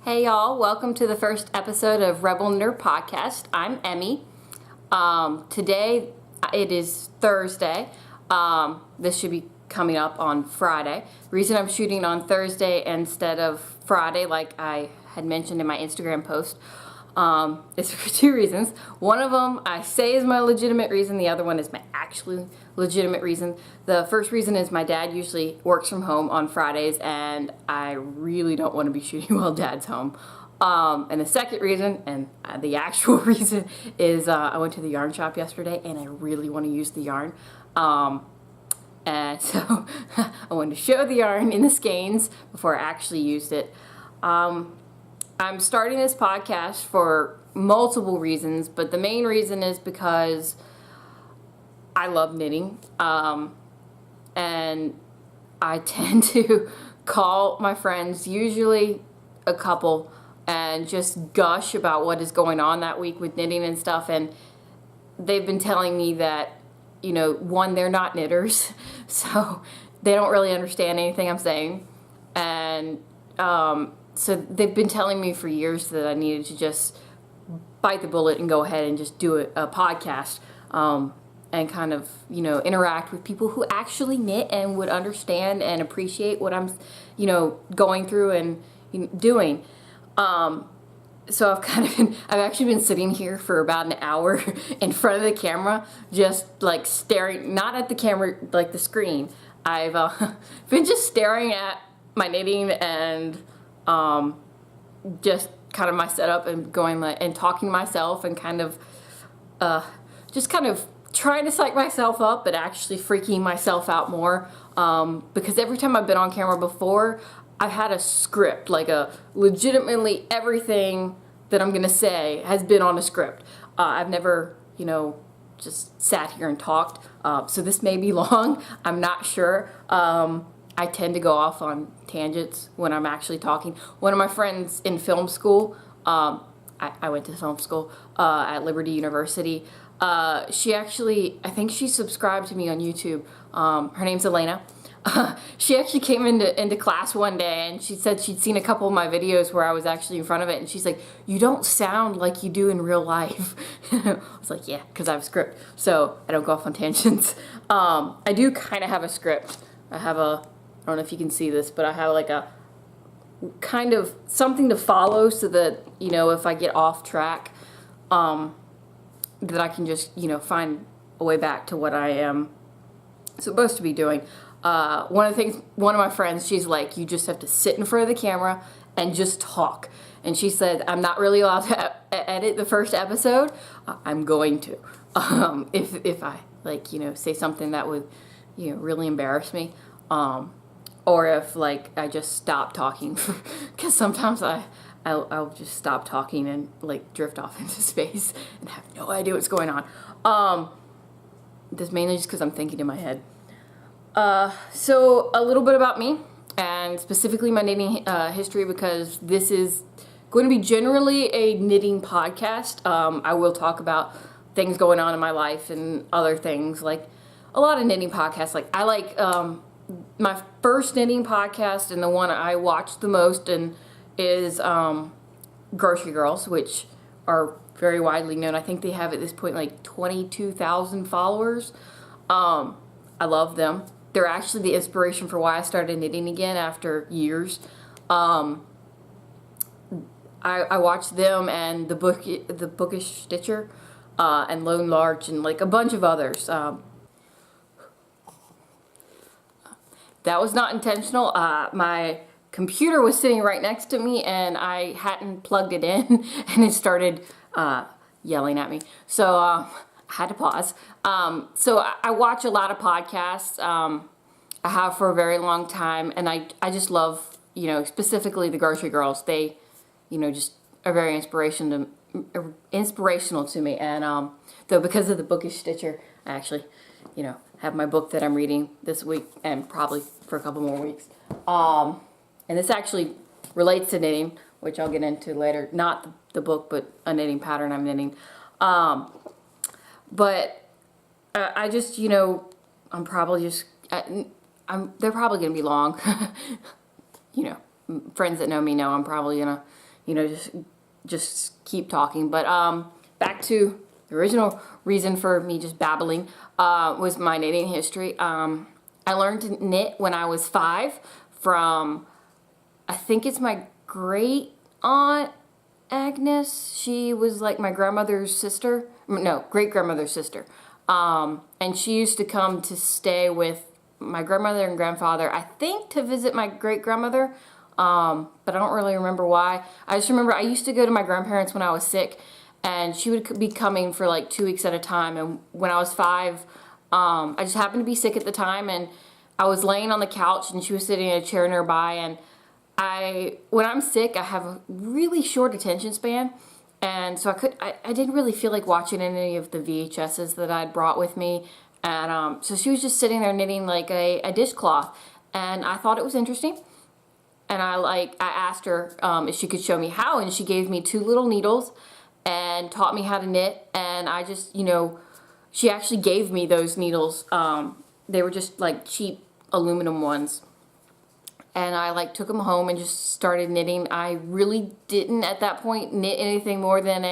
Hey y'all, welcome to the first episode of Rebel Nerd Podcast. I'm Emmy. Today it is Thursday. This should be coming up on Friday. Reason I'm shooting on Thursday instead of Friday, like I had mentioned in my Instagram post, is for two reasons. One of them I say is my legitimate reason. The other one is my actually legitimate reason. The first reason is my dad usually works from home on Fridays, and I really don't want to be shooting while Dad's home. And the second reason, and the actual reason, is I went to the yarn shop yesterday, and I really want to use the yarn. And so I wanted to show the yarn in the skeins before I actually used it. I'm starting this podcast for multiple reasons, but the main reason is because I love knitting, and I tend to call my friends, usually a couple, and just gush about what is going on that week with knitting and stuff, and they've been telling me that, you know, one, they're not knitters, so they don't really understand anything I'm saying, and so they've been telling me for years that I needed to just bite the bullet and go ahead and just do a podcast, and kind of, you know, interact with people who actually knit and would understand and appreciate what I'm, you know, going through and doing. So I've actually been sitting here for about an hour in front of the camera, just like staring, not at the camera, like the screen. I've been just staring at my knitting and just kind of my setup and going like, and talking to myself and kind of just kind of trying to psych myself up, but actually freaking myself out more, because every time I've been on camera before, I've had a script, like a legitimately everything that I'm gonna say has been on a script. I've never, you know, just sat here and talked, so this may be long, I'm not sure. I tend to go off on tangents when I'm actually talking. One of my friends in film school, I went to film school at Liberty University. She actually, I think she subscribed to me on YouTube. Her name's Elena. She actually came into class one day, and she said she'd seen a couple of my videos where I was actually in front of it, and she's like, "You don't sound like you do in real life." I was like, "Yeah, because I have a script, so I don't go off on tangents." I do kind of have a script. I don't know if you can see this, but I have like a kind of something to follow so that, you know, if I get off track, that I can just, you know, find a way back to what I am supposed to be doing. One of my friends, she's like, you just have to sit in front of the camera and just talk. And she said, I'm not really allowed to edit the first episode. I'm going to. If I, like, you know, say something that would, you know, really embarrass me. Or if, like, I just stop talking. Because sometimes I'll just stop talking and, like, drift off into space and have no idea what's going on. This mainly just because I'm thinking in my head. So a little bit about me, and specifically my knitting history, because this is going to be generally a knitting podcast. I will talk about things going on in my life and other things, like a lot of knitting podcasts. Like, I like my first knitting podcast, and the one I watched the most and is Grocery Girls, which are very widely known. I think they have at this point like 22,000 followers. I love them. They're actually the inspiration for why I started knitting again after years. I watched them and the Bookish Stitcher, and Lone Larch, and like a bunch of others. That was not intentional. My computer was sitting right next to me, and I hadn't plugged it in, and it started yelling at me. So I had to pause. So I watch a lot of podcasts. I have for a very long time, and I just love, you know, specifically the Grocery Girls. They, you know, just are very inspirational to me. And though because of the Bookish Stitcher, I actually, you know, have my book that I'm reading this week and probably for a couple more weeks. And this actually relates to knitting, which I'll get into later. Not the book, but a knitting pattern I'm knitting. But I just, you know, I'm probably just, they're probably going to be long. You know, friends that know me know I'm probably going to, you know, just keep talking. But back to the original reason for me just babbling was my knitting history. I learned to knit when I was 5 from, I think it's my great aunt Agnes. She was like my grandmother's sister. No, great grandmother's sister. And she used to come to stay with my grandmother and grandfather, I think to visit my great grandmother. But I don't really remember why. I just remember I used to go to my grandparents when I was sick, and she would be coming for like 2 weeks at a time. And when I was 5, I just happened to be sick at the time, and I was laying on the couch and she was sitting in a chair nearby. And when I'm sick, I have a really short attention span, and so I didn't really feel like watching any of the VHSs that I'd brought with me. And so she was just sitting there knitting like a dishcloth, and I thought it was interesting. And I asked her if she could show me how, and she gave me 2 little needles and taught me how to knit. And I just, you know, she actually gave me those needles. They were just like cheap aluminum ones. And I like took them home and just started knitting. I really didn't at that point knit anything more than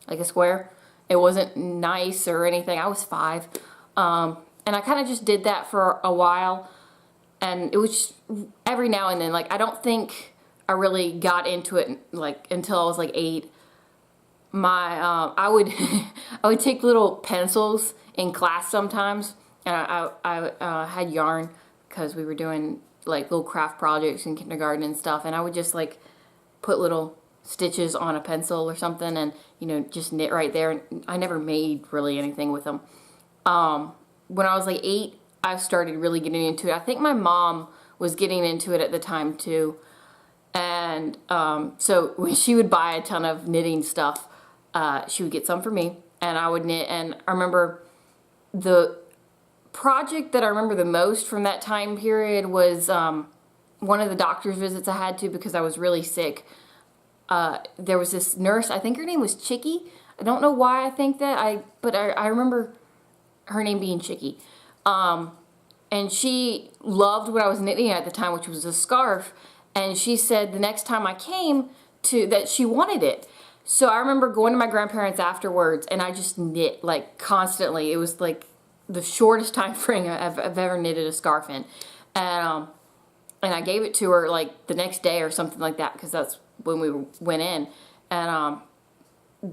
like a square. It wasn't nice or anything. I was 5. And I kind of just did that for a while. And it was just every now and then, like, I don't think I really got into it like until I was like 8. I would I would take little pencils in class sometimes, and I had yarn because we were doing like little craft projects in kindergarten and stuff, and I would just like put little stitches on a pencil or something, and you know, just knit right there. And I never made really anything with them. When I was like 8, I started really getting into it. I think my mom was getting into it at the time too. And so when she would buy a ton of knitting stuff, she would get some for me, and I would knit. And I remember the project that I remember the most from that time period was one of the doctor's visits I had to because I was really sick. There was this nurse, I think her name was Chicky. I don't know why I think that, but I remember her name being Chicky. And she loved what I was knitting at the time, which was a scarf. And she said the next time I came that she wanted it. So I remember going to my grandparents afterwards, and I just knit like constantly. It was like the shortest time frame I've ever knitted a scarf in. And I gave it to her like the next day or something like that, because that's when we went in. And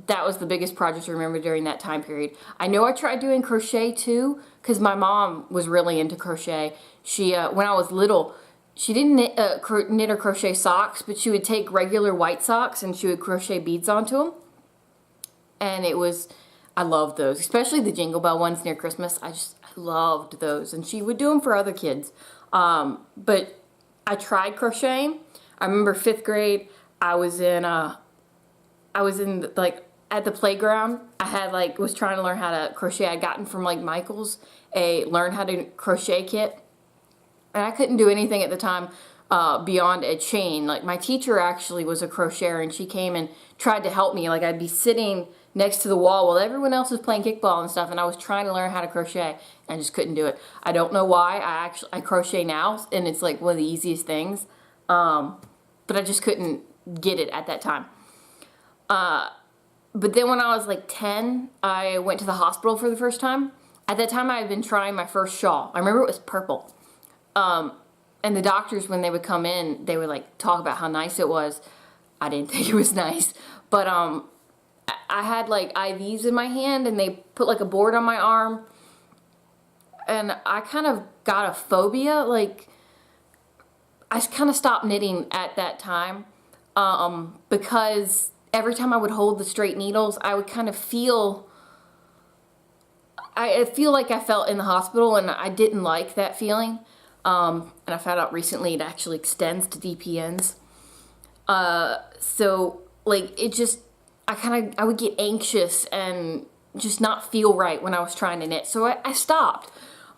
that was the biggest project I remember during that time period. I know I tried doing crochet too, because my mom was really into crochet. She, when I was little, she didn't knit or crochet socks, but she would take regular white socks and she would crochet beads onto them. And I loved those, especially the Jingle Bell ones near Christmas. I loved those, and she would do them for other kids. But I tried crocheting. I remember 5th grade, I was in like at the playground. I had was trying to learn how to crochet. I'd gotten from like Michael's a learn how to crochet kit, and I couldn't do anything at the time beyond a chain. Like my teacher actually was a crocheter, and she came and tried to help me. Like I'd be sitting next to the wall while everyone else was playing kickball and stuff, and I was trying to learn how to crochet, and I just couldn't do it. I don't know why. I crochet now, and it's like one of the easiest things, but I just couldn't get it at that time. But then when I was like 10, I went to the hospital for the first time. At that time, I had been trying my first shawl. I remember it was purple. And the doctors, when they would come in, they would like talk about how nice it was. I didn't think it was nice, but I had like IVs in my hand, and they put like a board on my arm, and I kind of got a phobia. Like I kind of stopped knitting at that time because every time I would hold the straight needles, I would kind of feel like I felt in the hospital, and I didn't like that feeling. And I found out recently it actually extends to DPNs. So like it just, I would get anxious and just not feel right when I was trying to knit. So I stopped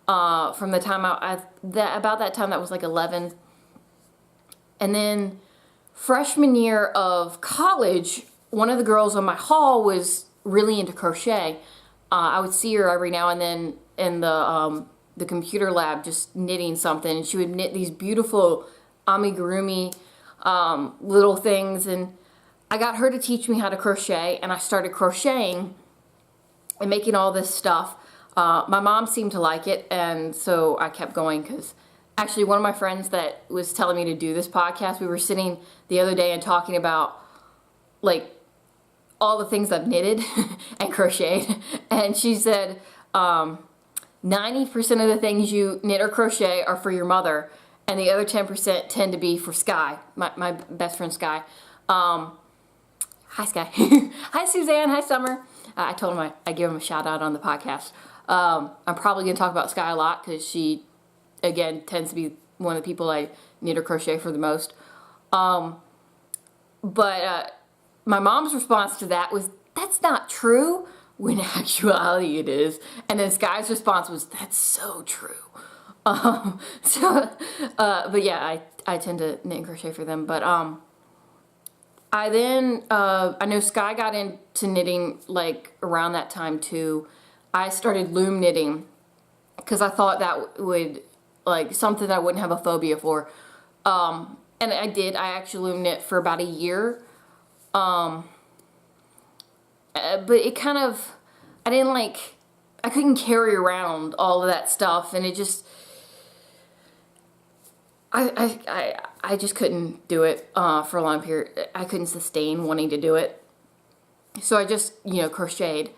from the time about that time. That was like 11. And then freshman year of college, one of the girls on my hall was really into crochet. I would see her every now and then in the computer lab just knitting something, and she would knit these beautiful amigurumi little things, and I got her to teach me how to crochet, and I started crocheting and making all this stuff. My mom seemed to like it, and so I kept going, because actually one of my friends that was telling me to do this podcast, we were sitting the other day and talking about like all the things I've knitted and crocheted, and she said 90% of the things you knit or crochet are for your mother, and the other 10% tend to be for Skye, my best friend Skye. Hi Skye. Hi Suzanne, hi Summer. I told him I give him a shout out on the podcast. I'm probably going to talk about Skye a lot, because she, again, tends to be one of the people I knit or crochet for the most. But my mom's response to that was, "That's not true," when in actuality it is. And then Skye's response was, "That's so true." But yeah, I tend to knit and crochet for them. But I know Skye got into knitting like around that time too. I started loom knitting because I thought that would, like, something that I wouldn't have a phobia for. And I did. I actually loom knit for about a year. But it kind of, I couldn't carry around all of that stuff, and it just, I just couldn't do it for a long period. I couldn't sustain wanting to do it. So I just, crocheted.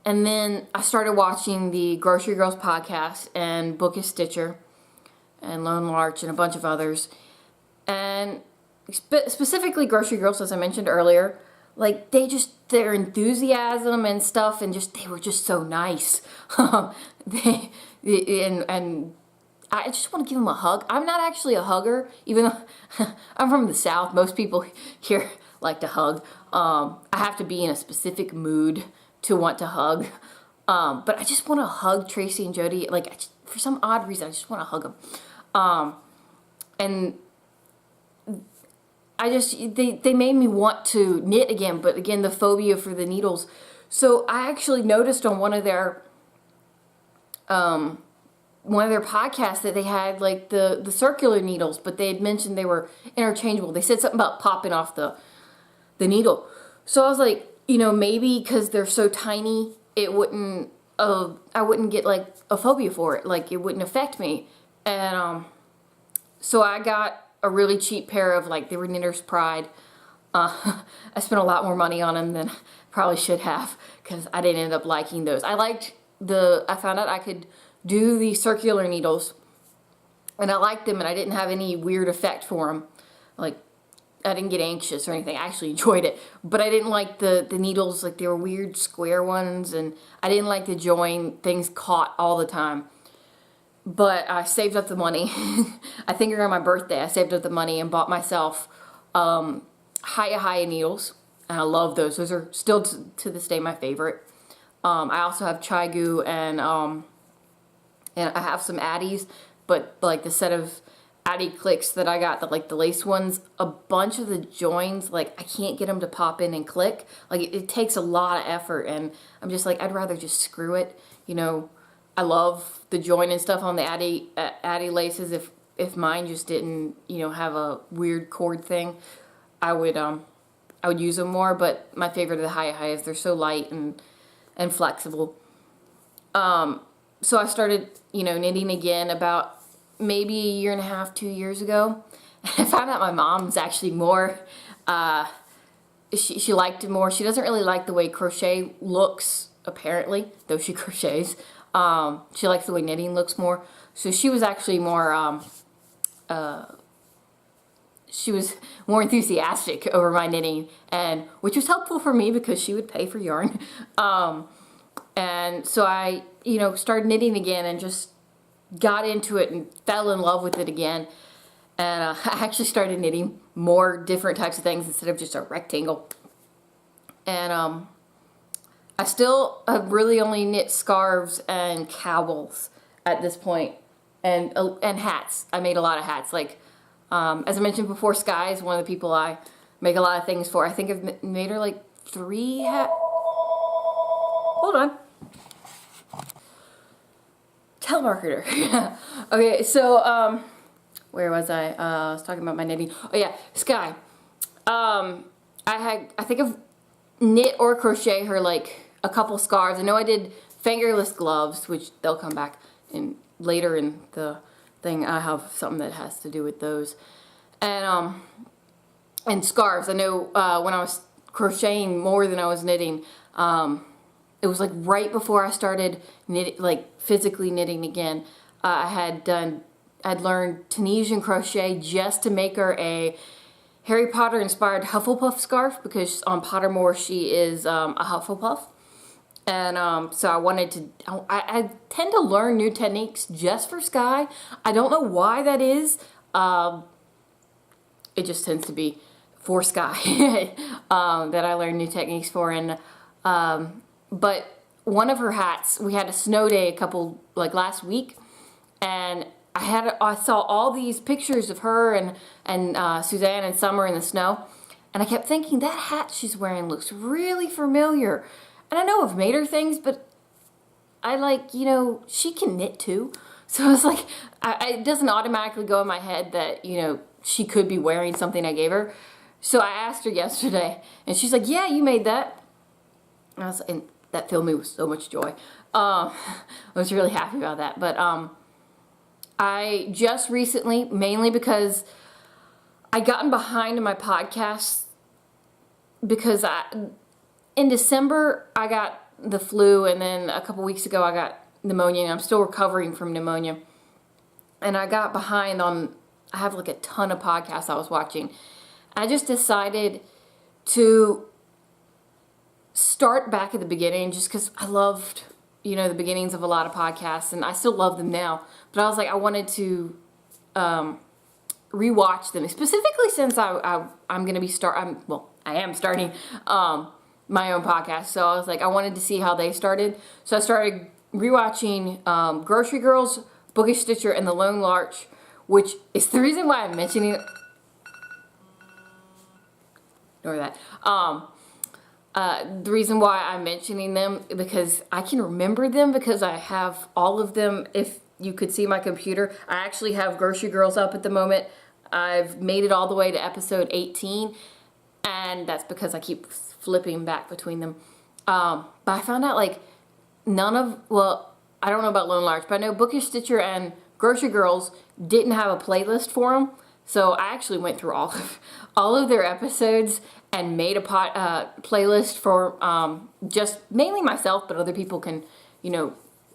And then I started watching the Grocery Girls podcast and Book a Stitcher and Lone Larch and a bunch of others. And specifically Grocery Girls, as I mentioned earlier, like, their enthusiasm and stuff, and they were just so nice. And I just want to give them a hug. I'm not actually a hugger, even though I'm from the South. Most people here like to hug. I have to be in a specific mood to want to hug. But I just want to hug Tracy and Jody. Like, for some odd reason, I just want to hug them. And they made me want to knit again, but again, the phobia for the needles. So I actually noticed on one of their podcasts that they had like the circular needles, but they had mentioned they were interchangeable. They said something about popping off the needle. So I was like, maybe because they're so tiny, it wouldn't, I wouldn't get like a phobia for it. Like, it wouldn't affect me. And so I got a really cheap pair of, like, they were Knitter's Pride. I spent a lot more money on them than probably should have, because I didn't end up liking those. I found out I could do the circular needles, and I liked them, and I didn't have any weird effect for them. Like, I didn't get anxious or anything. I actually enjoyed it, but I didn't like the needles. Like, they were weird square ones, and I didn't like the join things caught all the time. But I saved up the money. I think around my birthday, I saved up the money and bought myself Haya needles, and I love those. Those are still to this day my favorite. I also have Chaigu, and I have some Addies, but like the set of Addie clicks that I got, the lace ones, a bunch of the joins, like, I can't get them to pop in and click. Like, it takes a lot of effort, and I'm just like, I'd rather just screw it. I love the join and stuff on the Addie laces. If mine just didn't, have a weird cord thing, I would use them more. But my favorite of the Hayas, they're so light and flexible. So I started, knitting again about maybe a year and a half, 2 years ago. And I found out my mom's actually more, she liked it more. She doesn't really like the way crochet looks, apparently, though she crochets. She likes the way knitting looks more. So she was actually more, she was more enthusiastic over my knitting, and which was helpful for me because she would pay for yarn. And so I, started knitting again and just got into it and fell in love with it again. And I actually started knitting more different types of things instead of just a rectangle. And I still have really only knit scarves and cowls at this point, and hats. I made a lot of hats. Like, as I mentioned before, Skye is one of the people I make a lot of things for. I think I've made her like 3 hats. Hold on. Telemarketer. Okay, so where was I was talking about my knitting. Oh yeah, Skye. I think I've knit or crochet her like a couple scarves. I know I did fingerless gloves, which they'll come back in later in the thing. I have something that has to do with those. And scarves. I know when I was crocheting more than I was knitting, it was like right before I started knitting, like physically knitting again. I'd learned Tunisian crochet just to make her a Harry Potter inspired Hufflepuff scarf, because on Pottermore she is a Hufflepuff. And so I wanted to, I tend to learn new techniques just for Skye. I don't know why that is. It just tends to be for Skye that I learn new techniques for. And but one of her hats, we had a snow day last week, and I saw all these pictures of her and Suzanne and Summer in the snow, and I kept thinking, that hat she's wearing looks really familiar. And I know I've made her things, but she can knit too. So I was like, it doesn't automatically go in my head that, she could be wearing something I gave her. So I asked her yesterday, and she's like, yeah, you made that. And that filled me with so much joy. I was really happy about that. But I just recently, mainly because I'd gotten behind in my podcast, because in December I got the flu, and then a couple weeks ago I got pneumonia, and I'm still recovering from pneumonia. And I got behind on, I have like a ton of podcasts I was watching. I just decided to start back at the beginning, just because I loved, the beginnings of a lot of podcasts, and I still love them now. But I was like, I wanted to rewatch them, specifically since I'm going to be I am starting my own podcast. So I was like, I wanted to see how they started. So I started rewatching Grocery Girls, Bookish Stitcher, and The Lone Larch, which is the reason why I'm mentioning it. Ignore that. The reason why I'm mentioning them, because I can remember them, because I have all of them. If you could see my computer, I actually have Grocery Girls up at the moment. I've made it all the way to episode 18, and that's because I keep flipping back between them. But I found out I don't know about Lone Larch, but I know Bookish Stitcher and Grocery Girls didn't have a playlist for them. So I actually went through all of their episodes and made a playlist for just mainly myself, but other people can,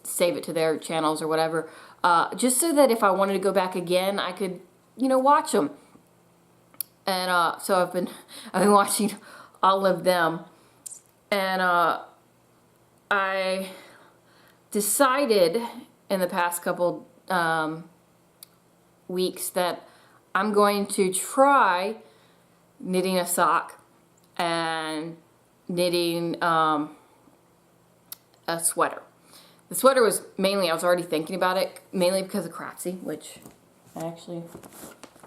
save it to their channels or whatever, just so that if I wanted to go back again, I could, watch them. And so I've been watching all of them, and I decided in the past couple weeks that I'm going to try knitting a sock and knitting a sweater. The sweater was mainly, I was already thinking about it, mainly because of Craftsy, which I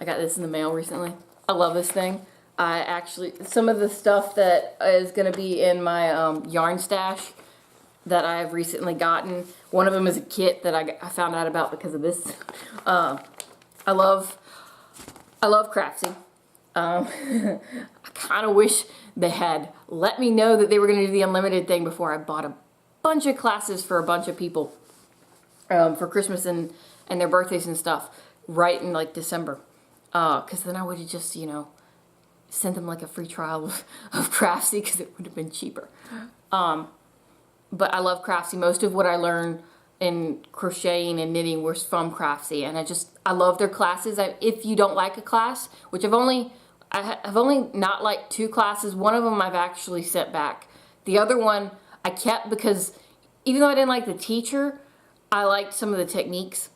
got this in the mail recently. I love this thing. Some of the stuff that is going to be in my yarn stash that I've recently gotten, one of them is a kit that I found out about because of this. I love Craftsy. I kind of wish they had let me know that they were going to do the unlimited thing before I bought a bunch of classes for a bunch of people for Christmas and their birthdays and stuff right in December. Because then I would have just, sent them a free trial of Craftsy, because it would have been cheaper. But I love Craftsy. Most of what I learned in crocheting and knitting was from Craftsy, and I love their classes. If you don't like a class, which I've only not liked 2 classes. One of them I've actually sent back. The other one I kept because even though I didn't like the teacher, I liked some of the techniques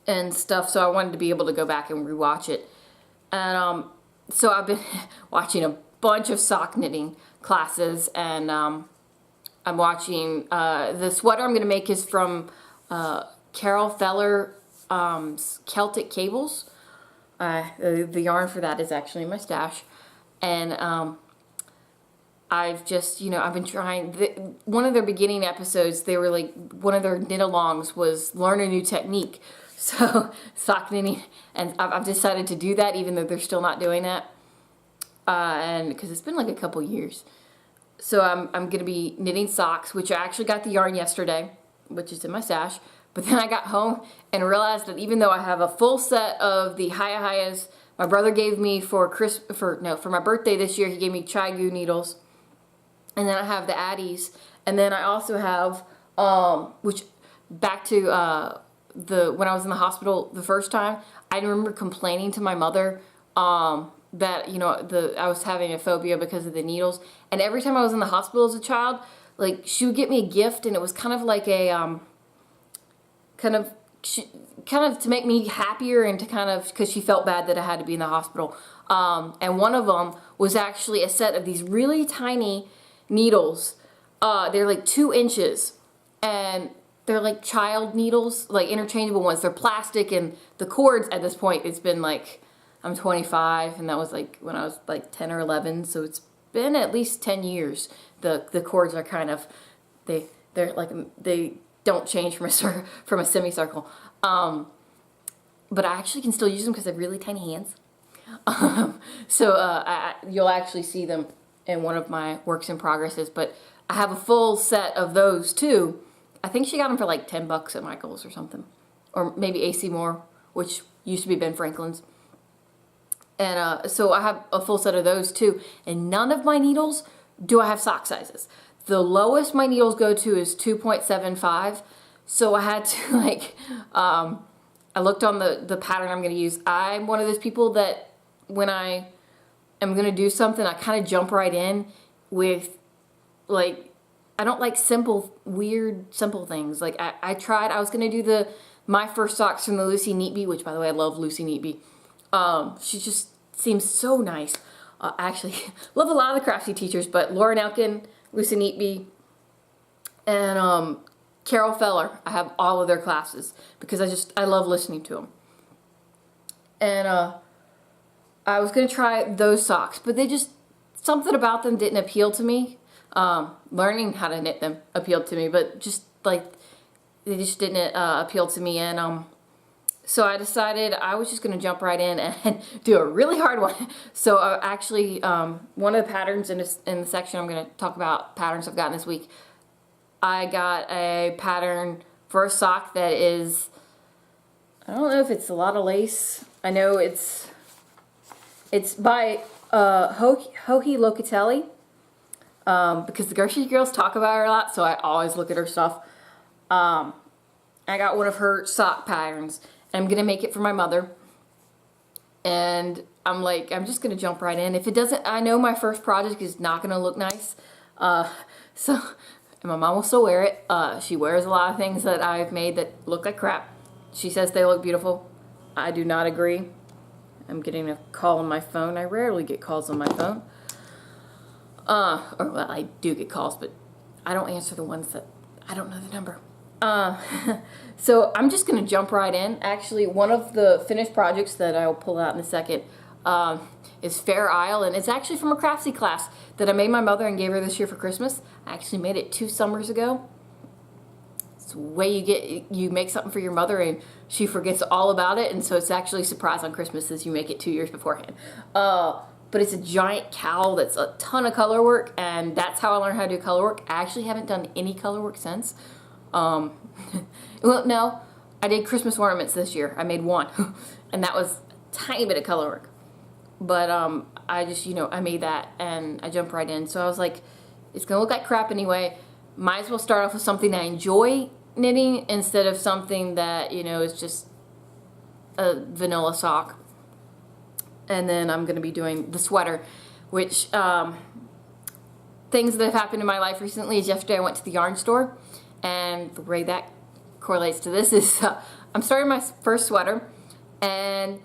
and stuff, so I wanted to be able to go back and rewatch it. And so I've been watching a bunch of sock knitting classes, and I'm watching the sweater I'm going to make is from Carol Feller Celtic Cables. The yarn for that is actually in my stash, and I've just, I've been trying, one of their beginning episodes, they were one of their knit-alongs was learn a new technique. So sock knitting, and I've decided to do that even though they're still not doing that, and because it's been like a couple years. So I'm going to be knitting socks, which I actually got the yarn yesterday, which is in my stash. But then I got home and realized that even though I have a full set of the Hayas my brother gave me for my birthday this year, he gave me Chai-Gu needles, and then I have the Addies, and then I also have which back to when I was in the hospital the first time, I remember complaining to my mother that, you know, I was having a phobia because of the needles. And every time I was in the hospital as a child, like, she would get me a gift, and it was kind of like a kind of to make me happier, and to kind of, because she felt bad that I had to be in the hospital. And one of them was actually a set of these really tiny needles. They're like 2 inches, and they're like child needles, like interchangeable ones. They're plastic, and the cords at this point, it's been like, I'm 25, and that was like when I was like 10 or 11, so it's been at least 10 years. The cords are kind of, they're like, they don't change from a semicircle. But I actually can still use them because I have really tiny hands. You'll actually see them in one of my works in progresses, but I have a full set of those too. I think she got them for like $10 at Michael's or something, or maybe AC Moore, which used to be Ben Franklin's. And so I have a full set of those too. And none of my needles do I have sock sizes. The lowest my needles go to is 2.75. So I had to like, I looked on the pattern I'm going to use. I'm one of those people that when I am going to do something, I kind of jump right in with, like, I don't like weird, simple things. Like, I was going to do my first socks from the Lucy Neatby, which, by the way, I love Lucy Neatby. She just seems so nice. I actually love a lot of the Crafty teachers, but Lauren Elkin, Lucy Neatby, and Carol Feller. I have all of their classes because I love listening to them. And I was going to try those socks, but something about them didn't appeal to me. Learning how to knit them appealed to me, but just like, they just didn't appeal to me. And so I decided I was just going to jump right in and do a really hard one. So actually, one of the patterns in the section I'm going to talk about patterns I've gotten this week, I got a pattern for a sock that is, I don't know if it's a lot of lace. I know it's by Joji Locatelli, because the Grocery Girls talk about her a lot, so I always look at her stuff. I got one of her sock patterns, and I'm going to make it for my mother. And I'm like, I'm just going to jump right in. If it doesn't, I know my first project is not going to look nice. And my mom will still wear it. She wears a lot of things that I've made that look like crap. She says they look beautiful. I do not agree. I'm getting a call on my phone. I rarely get calls on my phone. Or, well, I do get calls, but I don't answer the ones that I don't know the number. So I'm just going to jump right in. Actually, one of the finished projects that I'll pull out in a second is Fair Isle, and it's actually from a craftsy class that I made my mother and gave her this year for Christmas. I actually made it 2 summers ago. It's the way you make something for your mother and she forgets all about it, and so it's actually a surprise on Christmas as you make it 2 years beforehand. But it's a giant cowl that's a ton of color work, and that's how I learned how to do color work. I actually haven't done any color work since. Well, no, I did Christmas ornaments this year. I made 1, and that was a tiny bit of color work. But I just, I made that, and I jumped right in. So I was like, it's going to look like crap anyway. Might as well start off with something I enjoy knitting instead of something that, is just a vanilla sock. And then I'm going to be doing the sweater, which things that have happened in my life recently is yesterday I went to the yarn store, and the way that correlates to this is I'm starting my first sweater, and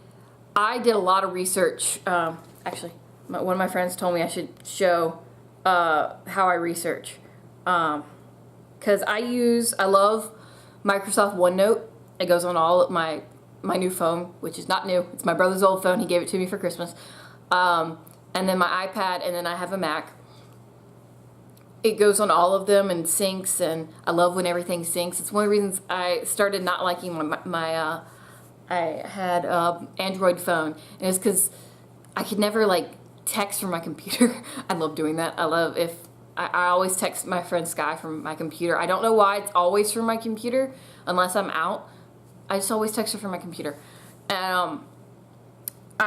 I did a lot of research. Actually, one of my friends told me I should show how I research, because I love Microsoft OneNote. It goes on all of my new phone, which is not new. It's my brother's old phone. He gave it to me for Christmas. And then my iPad, and then I have a Mac. It goes on all of them and syncs, and I love when everything syncs. It's one of the reasons I started not liking my I had an Android phone, and it's because I could never like text from my computer. I love doing that. I always text my friend Skye from my computer. I don't know why it's always from my computer unless I'm out. I just always text her from my computer. I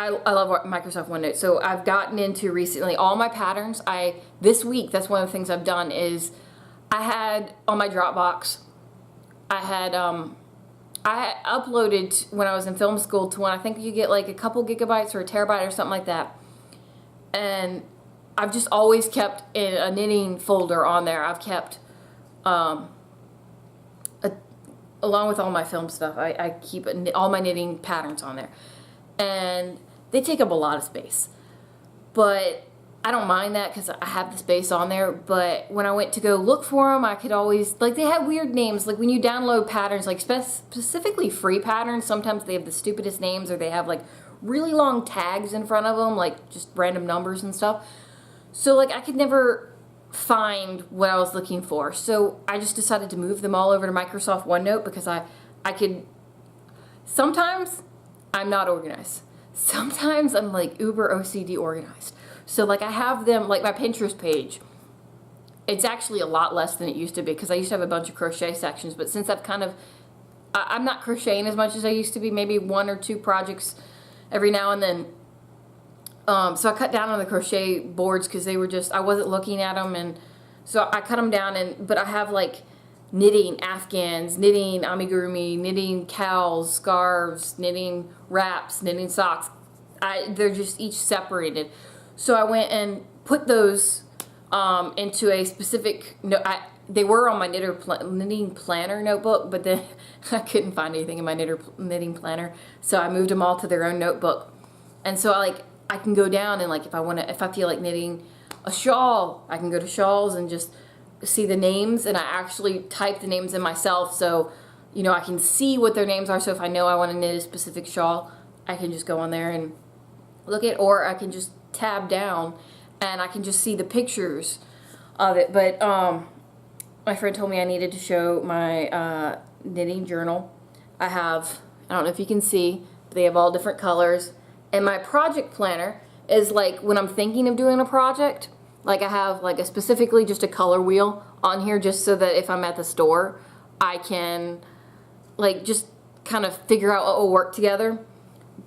love Microsoft OneNote. So I've gotten into recently all my patterns. This week, that's one of the things I've done is I had on my Dropbox, I had uploaded when I was in film school to one, I think you get like a couple gigabytes or a terabyte or something like that. And I've just always kept in a knitting folder on there. I've kept, along with all my film stuff, I keep all my knitting patterns on there. And they take up a lot of space. But I don't mind that because I have the space on there. But when I went to go look for them, I could always, like, they have weird names. Like when you download patterns, like specifically free patterns, sometimes they have the stupidest names, or they have like really long tags in front of them, like just random numbers and stuff. So like I could never find what I was looking for. So I just decided to move them all over to Microsoft OneNote because I could, sometimes I'm not organized. Sometimes I'm like uber OCD organized. So like I have them, like my Pinterest page, it's actually a lot less than it used to be because I used to have a bunch of crochet sections, but since I'm not crocheting as much as I used to be, maybe 1 or 2 projects every now and then. So I cut down on the crochet boards because they were just, I wasn't looking at them, and so I cut them down, but I have like knitting afghans, knitting amigurumi, knitting cowls, scarves, knitting wraps, knitting socks. They're just each separated. So I went and put those into a specific, they were on my knitting planner notebook, but then I couldn't find anything in my knitting planner. So I moved them all to their own notebook. And so I can go down and like if I feel like knitting a shawl, I can go to shawls and just see the names, and I actually type the names in myself, so you know I can see what their names are. So if I know I want to knit a specific shawl, I can just go on there and look at, or I can just tab down and I can just see the pictures of it. But my friend told me I needed to show my knitting journal. I don't know if you can see, but they have all different colors. And my project planner is like when I'm thinking of doing a project, like I have like specifically just a color wheel on here just so that if I'm at the store, I can like just kind of figure out what will work together.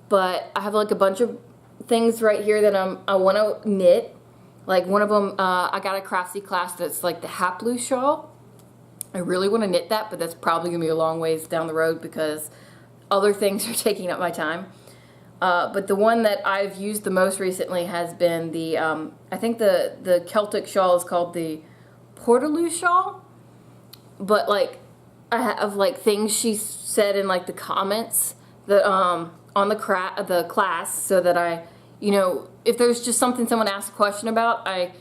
But I have like a bunch of things right here that I want to knit. Like one of them, I got a Craftsy class that's like the Haplu shawl. I really want to knit that, but that's probably going to be a long ways down the road because other things are taking up my time. But the one that I've used the most recently has been the, I think the Celtic shawl is called the Portaloo shawl. But like, I have like things she said in like the comments that, on the class, so that you know, if there's just something someone asks a question about, I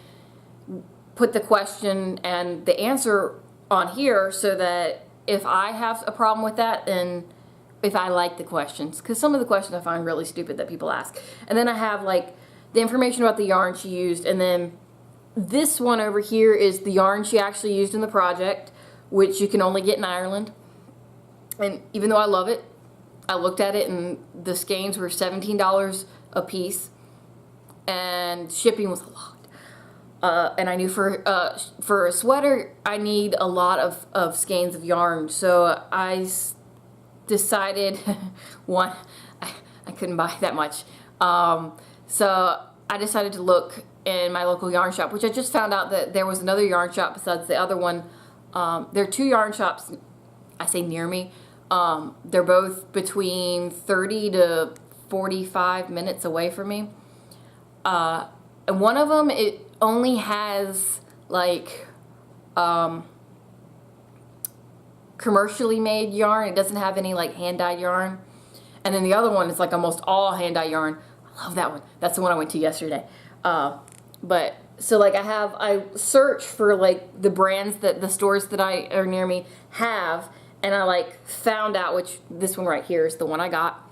put the question and the answer on here so that if I have a problem with that, then if I like the questions, because some of the questions I find really stupid that people ask. And then I have like the information about the yarn she used, and then this one over here is the yarn she actually used in the project, which you can only get in Ireland. And even though I love it, I looked at it and the skeins were $17 a piece, and shipping was a lot. And I knew for a sweater I need a lot of skeins of yarn, so I decided I couldn't buy that much, so I decided to look in my local yarn shop, which I just found out that there was another yarn shop besides the other one. There are 2 yarn shops, I say near me. They're both between 30 to 45 minutes away from me, and one of them, it only has like commercially made yarn. It doesn't have any like hand-dyed yarn. And then the other one is like almost all hand-dyed yarn. I love that one. That's the one I went to yesterday. But so like I search for like the brands that the stores that are near me have, and I like found out which, this one right here is the one I got.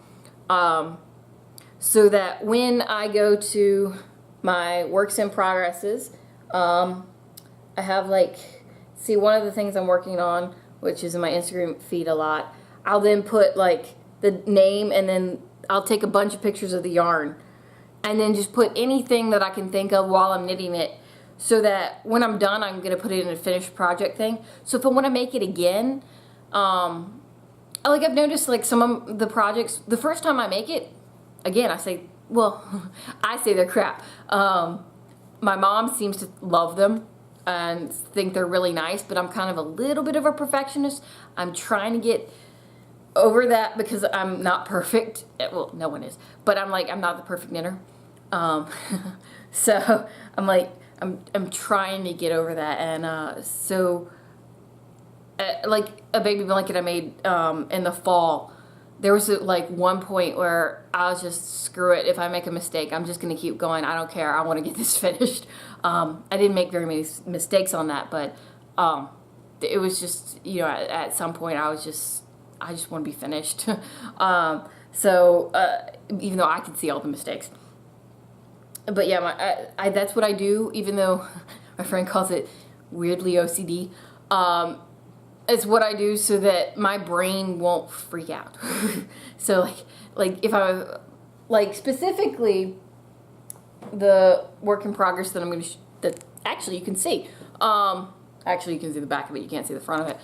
So that when I go to my works in progresses, I have like, see, one of the things I'm working on, which is in my Instagram feed a lot, I'll then put like the name, and then I'll take a bunch of pictures of the yarn, and then just put anything that I can think of while I'm knitting it, so that when I'm done, I'm gonna put it in a finished project thing. So if I want to make it again, like I've noticed, like some of the projects, the first time I make it, again, I say, well, I say they're crap. My mom seems to love them and think they're really nice, but I'm kind of a little bit of a perfectionist. I'm trying to get over that because I'm not perfect. Well, no one is, but I'm not the perfect knitter. So I'm like, I'm trying to get over that, and so like a baby blanket I made in the fall. There was like one point where I was just, screw it, if I make a mistake, I'm just gonna keep going. I don't care. I want to get this finished. I didn't make very many mistakes on that, but it was just, you know, at some point I just want to be finished. So even though I can see all the mistakes. But yeah, that's what I do, even though my friend calls it weirdly OCD. It's what I do so that my brain won't freak out. So like if I, like specifically the work in progress that I'm going to, that actually you can see. Actually you can see the back of it, you can't see the front of it.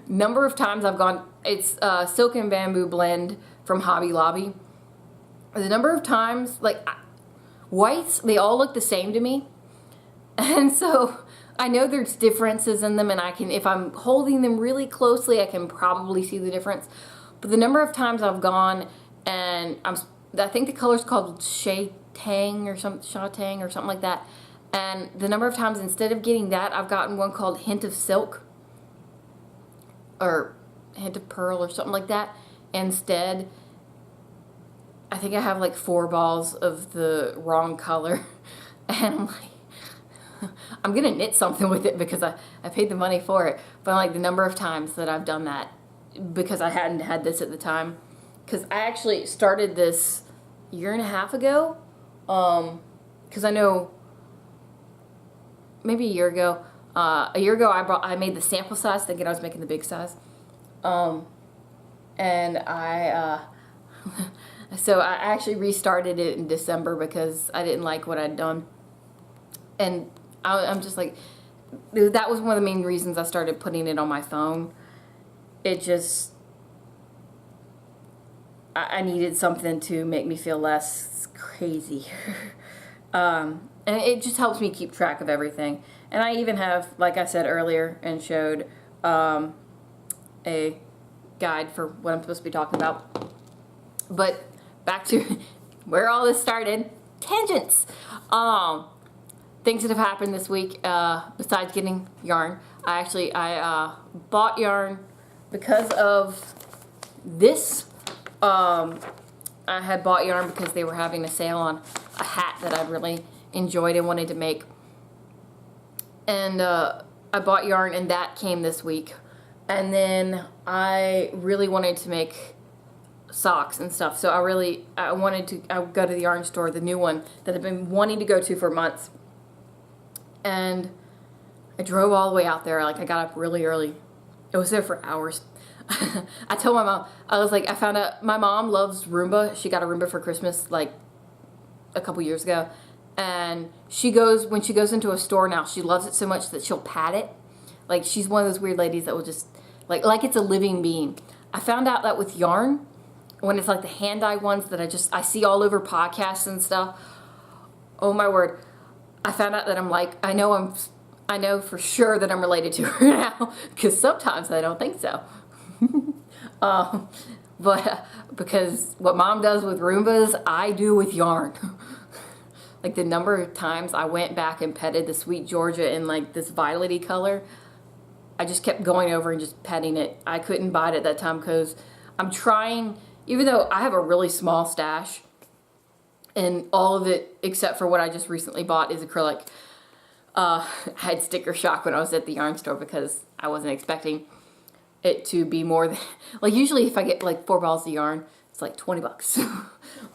Number of times I've gone, it's Silk and Bamboo blend from Hobby Lobby. The number of times, like, whites, they all look the same to me. And so I know there's differences in them, and I can, if I'm holding them really closely, I can probably see the difference. But the number of times I've gone and I think the color's called Shatang or something like that. And the number of times, instead of getting that, I've gotten one called Hint of Silk or Hint of Pearl or something like that. Instead, I think I have like 4 balls of the wrong color, and I'm like, I'm gonna knit something with it because I paid the money for it. But like the number of times that I've done that because I hadn't had this at the time, because I actually started this a year and a half ago, because I know maybe a year ago I made the sample size thinking I was making the big size, and so I actually restarted it in December because I didn't like what I'd done. And I'm just like, that was one of the main reasons I started putting it on my phone. It just, I needed something to make me feel less crazy. And it just helps me keep track of everything. And I even have, like I said earlier and showed, a guide for what I'm supposed to be talking about. But back to where all this started, tangents. Things that have happened this week, besides getting yarn. I bought yarn because of this. I had bought yarn because they were having a sale on a hat that I really enjoyed and wanted to make. And I bought yarn, and that came this week. And then I really wanted to make socks and stuff, so I wanted to go to the yarn store, the new one that I've been wanting to go to for months. And I drove all the way out there. Like, I got up really early. I was there for hours. I told my mom, I was like, I found out my mom loves Roomba. She got a Roomba for Christmas like a couple years ago, and when she goes into a store now, she loves it so much that she'll pat it. Like, she's one of those weird ladies that will just like it's a living being. I found out that with yarn, when it's like the hand-dyed ones that I see all over podcasts and stuff, oh my word, I found out that I'm like, I know for sure that I'm related to her now, because sometimes I don't think so. But because what mom does with Roombas, I do with yarn. Like the number of times I went back and petted the Sweet Georgia in like this violet-y color, I just kept going over and just petting it. I couldn't buy it at that time because I'm trying, even though I have a really small stash, and all of it, except for what I just recently bought, is acrylic. I had sticker shock when I was at the yarn store because I wasn't expecting it to be more than, like usually if I get like 4 balls of yarn, it's like 20 bucks.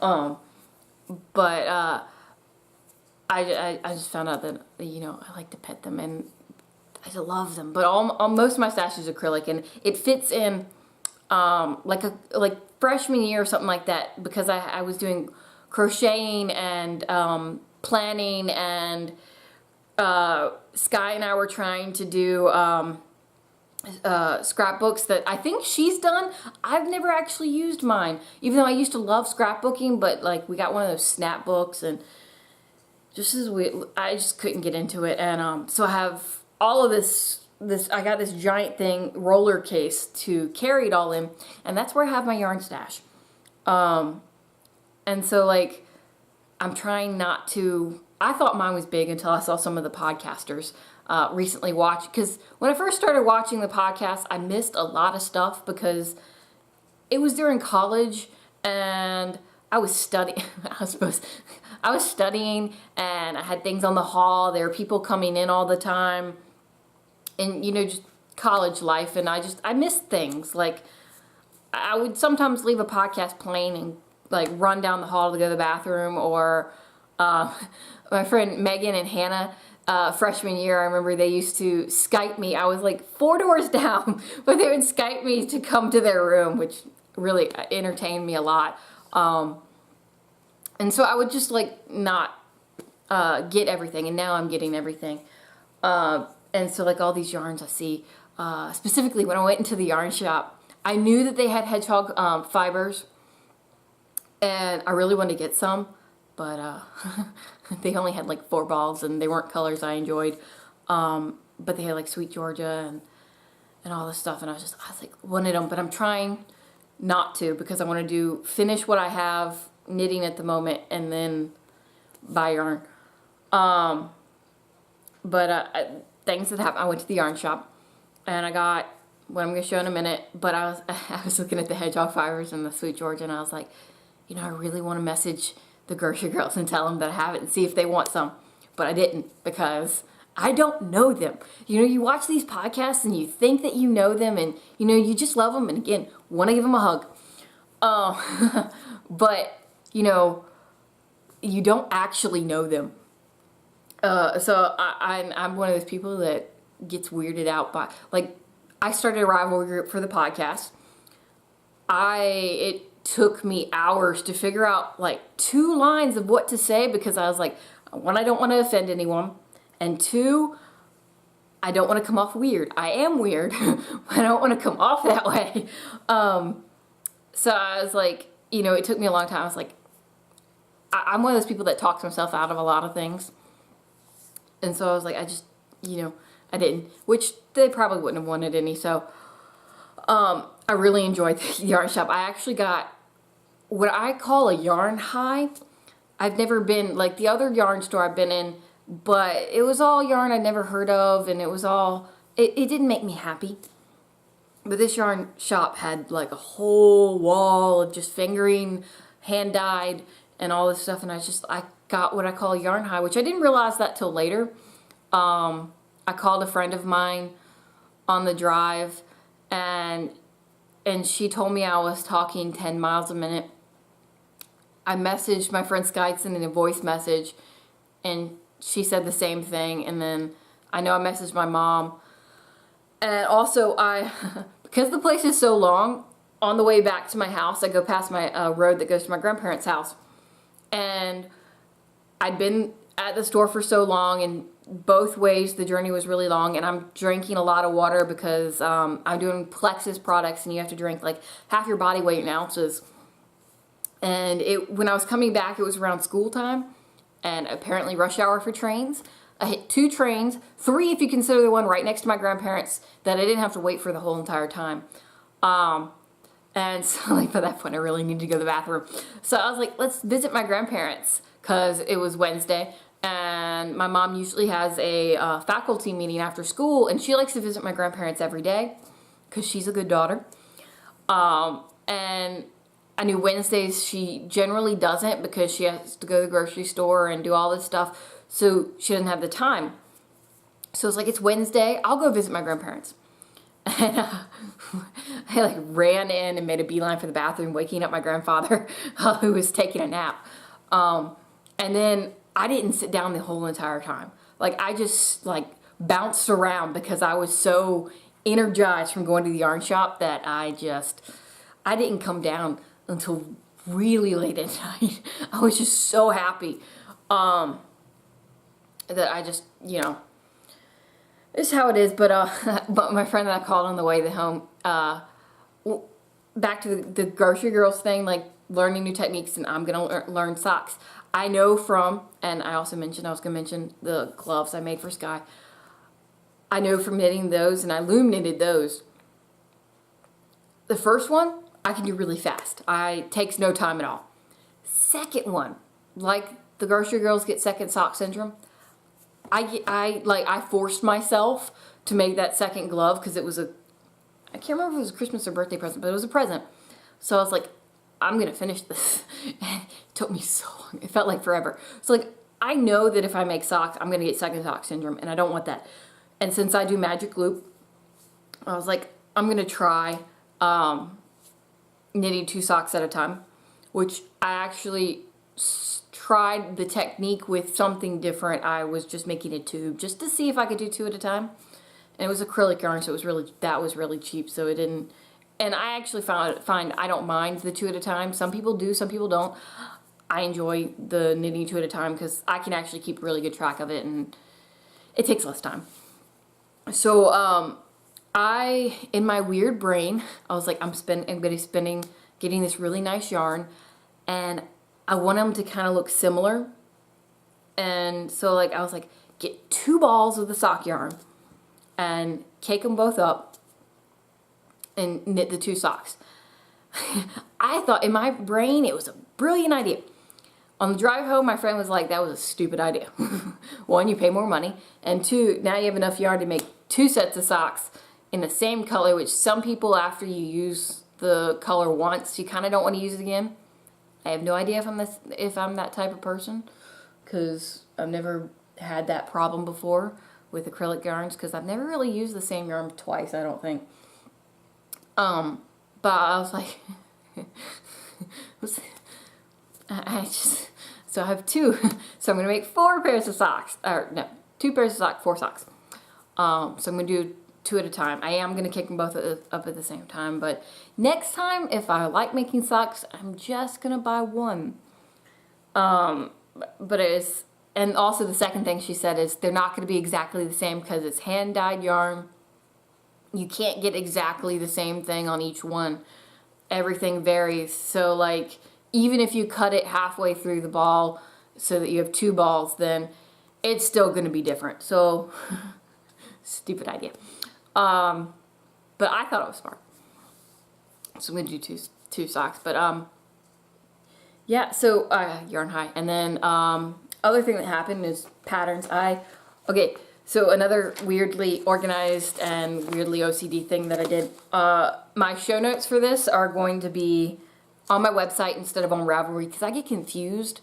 But I just found out that, you know, I like to pet them, and I love them, but most of my stash is acrylic, and it fits in like freshman year or something like that, because I was doing crocheting and planning, and Skye and I were trying to do scrapbooks that I think she's done. I've never actually used mine, even though I used to love scrapbooking, but like we got one of those snap books, and I just couldn't get into it. And so I have all of this, I got this giant thing, roller case to carry it all in, and that's where I have my yarn stash. And so like, I'm trying not to, I thought mine was big until I saw some of the podcasters recently watch, because when I first started watching the podcast, I missed a lot of stuff because it was during college and I was studying. I was studying, and I had things on the hall. There were people coming in all the time, and you know, just college life. And I missed things. Like, I would sometimes leave a podcast playing and like run down the hall to go to the bathroom, or my friend Megan and Hannah, freshman year, I remember they used to Skype me. I was like 4 doors down, but they would Skype me to come to their room, which really entertained me a lot. And so I would just like not get everything, and now I'm getting everything. And so like all these yarns I see, specifically when I went into the yarn shop, I knew that they had hedgehog fibers, and I really wanted to get some, but they only had like 4 balls, and they weren't colors I enjoyed. But they had like Sweet Georgia and all this stuff, and I was like wanted them, but I'm trying not to, because I want to finish what I have knitting at the moment and then buy yarn. Things that happened, I went to the yarn shop and I got what I'm going to show in a minute, but I was looking at the hedgehog fibers and the Sweet Georgia, and I was like, you know, I really want to message the grocery girls and tell them that I have it and see if they want some, but I didn't, because I don't know them. You know, you watch these podcasts and you think that you know them, and you know, you just love them, and again, want to give them a hug. But you know, you don't actually know them. So I'm one of those people that gets weirded out by, like, I started a rivalry group for the podcast. It took me hours to figure out like 2 lines of what to say, because I was like, 1, I don't want to offend anyone, and 2, I don't want to come off weird. I am weird, but I don't want to come off that way. So I was like, you know, it took me a long time. I was like, I'm one of those people that talks myself out of a lot of things. And so I was like, I didn't, which they probably wouldn't have wanted any. So I really enjoyed the yarn shop. I actually got what I call a yarn high. I've never been, like the other yarn store I've been in, but it was all yarn I'd never heard of, and it was all, it didn't make me happy. But this yarn shop had like a whole wall of just fingering, hand dyed, and all this stuff, and I got what I call a yarn high, which I didn't realize that till later. I called a friend of mine on the drive, and she told me I was talking 10 miles a minute. I messaged my friend Skye, sending a voice message, and she said the same thing. And then I know I messaged my mom, and also because the place is so long, on the way back to my house, I go past my road that goes to my grandparents' house. And I'd been at the store for so long, and both ways the journey was really long, and I'm drinking a lot of water because I'm doing Plexus products, and you have to drink like half your body weight in ounces. And when I was coming back, it was around school time, and apparently rush hour for trains. I hit 2 trains, 3 if you consider the one right next to my grandparents that I didn't have to wait for the whole entire time. And so like by that point I really needed to go to the bathroom. So I was like, let's visit my grandparents, because it was Wednesday, and my mom usually has a faculty meeting after school, and she likes to visit my grandparents every day because she's a good daughter. And I knew Wednesdays she generally doesn't, because she has to go to the grocery store and do all this stuff, so she doesn't have the time. So it's like, it's Wednesday, I'll go visit my grandparents. And I like ran in and made a beeline for the bathroom, waking up my grandfather who was taking a nap. And then I didn't sit down the whole entire time. Like, I just like bounced around because I was so energized from going to the yarn shop that I didn't come down until really late at night. I was just so happy that I just, you know, it's how it is. But but my friend that I called on the way home, back to the grocery girls thing, like learning new techniques, and I'm gonna learn socks. I know from, and I also mentioned, I was gonna mention the gloves I made for Skye. I know from knitting those, and I loom knitted those. The first one I can do really fast. It takes no time at all. Second one, like the grocery girls get second sock syndrome. I forced myself to make that second glove because it was I can't remember if it was a Christmas or birthday present, but it was a present. So I was like, I'm gonna finish this. And it took me so long. It felt like forever. So like, I know that if I make socks, I'm gonna get second sock syndrome, and I don't want that. And since I do magic loop, I was like, I'm gonna try knitting 2 socks at a time, which I actually tried the technique with something different. I was just making a tube just to see if I could do 2 at a time. And it was acrylic yarn, so that was really cheap, so it didn't. And I actually find I don't mind the 2 at a time. Some people do, some people don't. I enjoy the knitting 2 at a time because I can actually keep really good track of it, and it takes less time. So in my weird brain, I was like, I'm getting this really nice yarn, and I want them to kind of look similar. And so like I was like, get 2 balls of the sock yarn and cake them both up and knit the 2 socks. I thought in my brain it was a brilliant idea. On the drive home, my friend was like, that was a stupid idea. 1, you pay more money, and 2, now you have enough yarn to make 2 sets of socks in the same color, which some people, after you use the color once, you kind of don't want to use it again. I have no idea if I'm that type of person, because I've never had that problem before with acrylic yarns, because I've never really used the same yarn twice, I don't think. But I was like, so I have 2, so I'm going to make 4 pairs of socks, or no, 2 pairs of socks, 4 socks. So I'm going to do 2 at a time. I am going to kick them both up at the same time, but next time, if I like making socks, I'm just going to buy 1. But and also the second thing she said is they're not going to be exactly the same because it's hand-dyed yarn. You can't get exactly the same thing on each one. Everything varies. So like, even if you cut it halfway through the ball so that you have 2 balls, then it's still going to be different. So, stupid idea. But I thought it was smart. So I'm going to do two socks. But, yeah, so, yarn high. And then, other thing that happened is patterns. Okay, so another weirdly organized and weirdly OCD thing that I did. My show notes for this are going to be on my website instead of on Ravelry, because I get confused.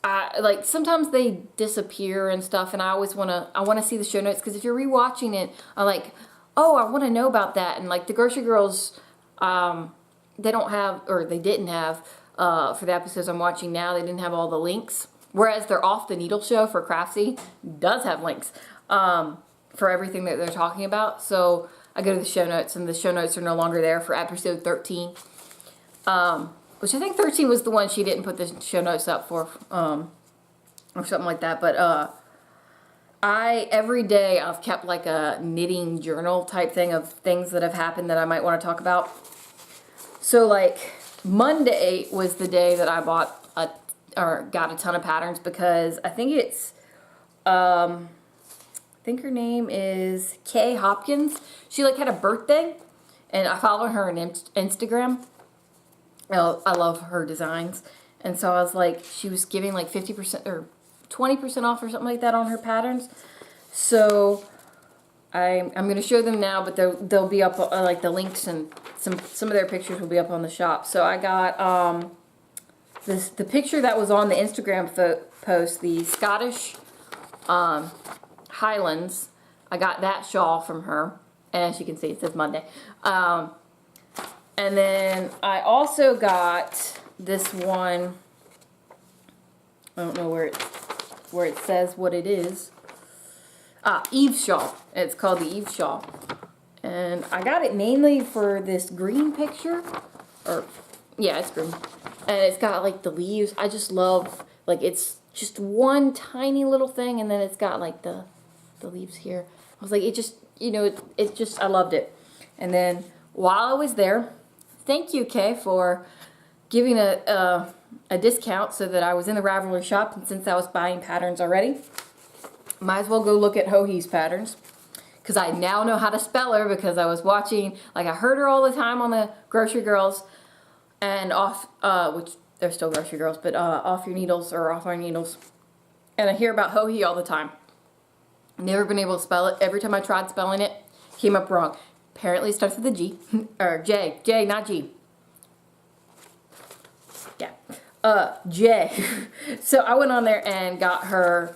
Like sometimes they disappear and stuff, and I always want to see the show notes, because if you're rewatching it, I'm like, oh, I want to know about that. And like the grocery girls, they don't have, or they didn't have, for the episodes I'm watching now, they didn't have all the links. Whereas their Off the Needle show for Craftsy does have links for everything that they're talking about. So I go to the show notes, and the show notes are no longer there for episode 13. Which I think 13 was the one she didn't put the show notes up for, or something like that. But every day I've kept like a knitting journal type thing of things that have happened that I might want to talk about. So like Monday was the day that I got a ton of patterns, because I think it's, I think her name is Kay Hopkins. She like had a birthday, and I follow her on Instagram. I love her designs, and so I was like, she was giving like 50% or 20% off or something like that on her patterns. So I'm going to show them now, but they'll be up, like the links and some of their pictures will be up on the shop. So I got the picture that was on the Instagram post, the Scottish Highlands. I got that shawl from her, and as you can see, it says Monday. And then I also got this one. I don't know where it says what it is. Eve's shawl. It's called the Eve shawl. And I got it mainly for this green picture. Or, yeah, it's green. And it's got like the leaves. I just love, like, it's just one tiny little thing, and then it's got like the leaves here. I was like, it just, you know, it just, I loved it. And then while I was there, thank you, Kay, for giving a discount so that I was in the Ravelry shop, and since I was buying patterns already, might as well go look at Hohi's patterns, because I now know how to spell her, because I was watching, like, I heard her all the time on the Grocery Girls and off, which they're still Grocery Girls, but Off Your Needles or Off Our Needles, and I hear about Hohi all the time. Never been able to spell it. Every time I tried spelling it, came up wrong. Apparently it starts with a G, or J, not G. Yeah, J. So I went on there and got her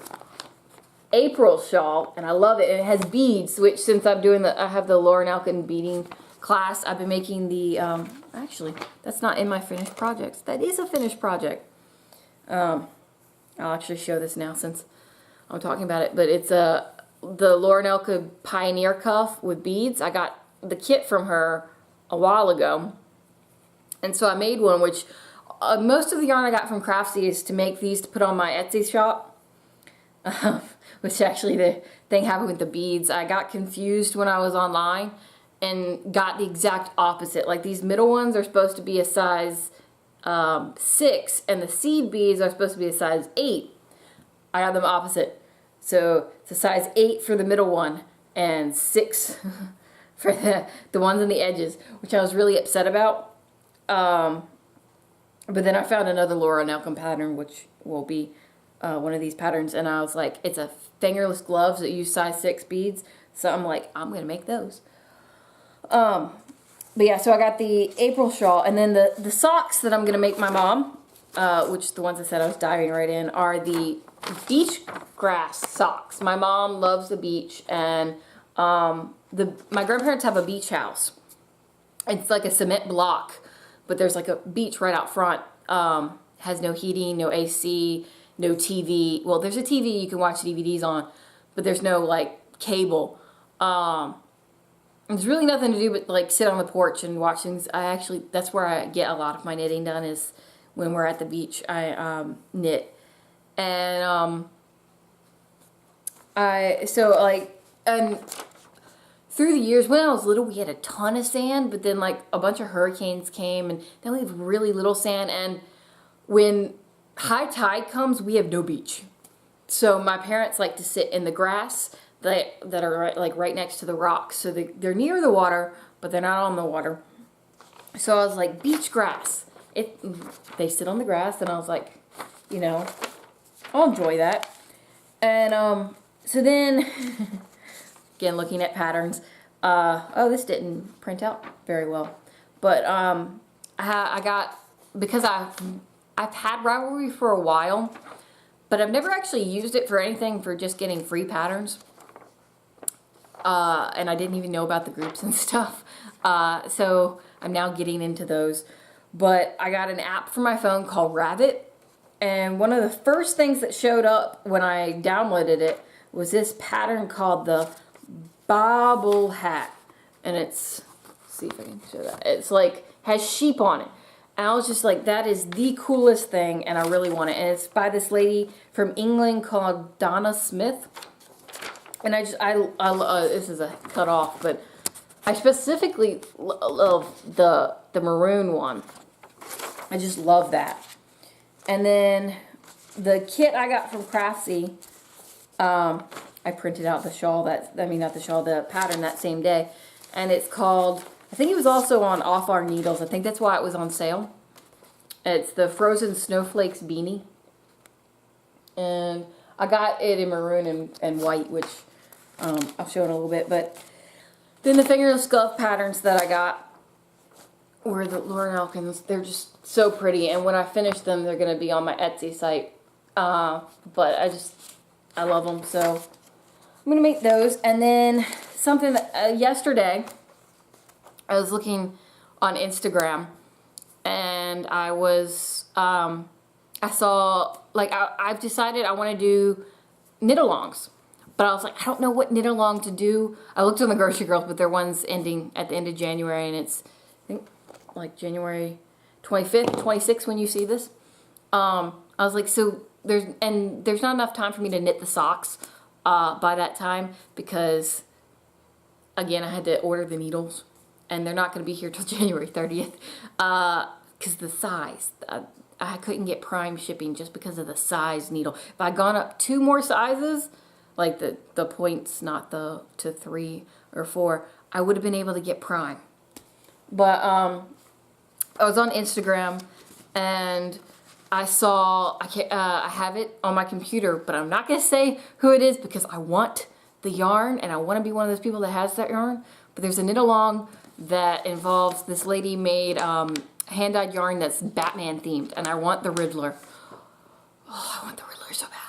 April shawl, and I love it. And it has beads, which since I'm doing I have the Lauren Elkin beading class, I've been making the, actually, that's not in my finished projects. That is a finished project. I'll actually show this now since I'm talking about it, but it's the Lauren Elkin Pioneer Cuff with beads. I got the kit from her a while ago, and so I made one, which most of the yarn I got from Craftsy is to make these to put on my Etsy shop, which actually the thing happened with the beads. I got confused when I was online and got the exact opposite. Like, these middle ones are supposed to be a size 6, and the seed beads are supposed to be a size 8. I got them opposite. So it's a size 8 for the middle one and 6 for the ones on the edges, which I was really upset about. But then I found another Lauren Elkin pattern, which will be one of these patterns, and I was like, it's a fingerless gloves that use size 6 beads, so I'm like, I'm gonna make those. But yeah, so I got the April shawl, and then the socks that I'm gonna make my mom, which the ones I said I was diving right in, are the beach grass socks. My mom loves the beach, and my grandparents have a beach house. It's like a cement block, but there's like a beach right out front. Has no heating, no AC, no TV. Well, there's a TV you can watch DVDs on, but there's no like cable. There's really nothing to do but like sit on the porch and watch things. That's where I get a lot of my knitting done, is when we're at the beach. I knit. And and through the years, when I was little, we had a ton of sand, but then like a bunch of hurricanes came, and then we have really little sand, and when high tide comes, we have no beach. So my parents like to sit in the grass that are right next to the rocks. So they're near the water, but they're not on the water. So I was like, beach grass. They sit on the grass, and I was like, you know, I'll enjoy that. And so then, again, looking at patterns. Oh, this didn't print out very well. But I got, because I've had Ravelry for a while, but I've never actually used it for anything, for just getting free patterns. And I didn't even know about the groups and stuff. So I'm now getting into those. But I got an app for my phone called Rabbit. And one of the first things that showed up when I downloaded it was this pattern called the Baaaaaaabbling hat. And let's see if I can show that. It's like, has sheep on it. And I was just like, that is the coolest thing, and I really want it. And it's by this lady from England called Donna Smith. And this is a cut off, but I specifically love the maroon one. I just love that. And then the kit I got from Craftsy, I printed out the shawl, the pattern that same day. And it's called, I think it was also on Off Our Needles. I think that's why it was on sale. It's the Frozen Snowflakes beanie. And I got it in maroon and white, which I'll show in a little bit. But then the fingerless glove patterns that I got were the Lauren Elkins. They're just so pretty. And when I finish them, they're going to be on my Etsy site. But I love them. So I'm going to make those. And then something that yesterday, I was looking on Instagram, and I saw, like, I've decided I want to do knit-alongs But I was like, I don't know what knit along to do. I looked on the Grocery Girls, but their one's ending at the end of January, and it's, I think, like January 25th, 26th when you see this. I was like, so there's not enough time for me to knit the socks by that time, because, again, I had to order the needles, and they're not going to be here till January 30th, because the size. I couldn't get Prime shipping just because of the size needle. If I'd gone up 2 more sizes, like the points, not to 3 or 4, I would have been able to get Prime. But I was on Instagram and I saw, I have it on my computer, but I'm not going to say who it is because I want the yarn and I want to be one of those people that has that yarn. But there's a knit along that involves, this lady made hand-dyed yarn that's Batman themed, and I want the Riddler. Oh, I want the Riddler so bad.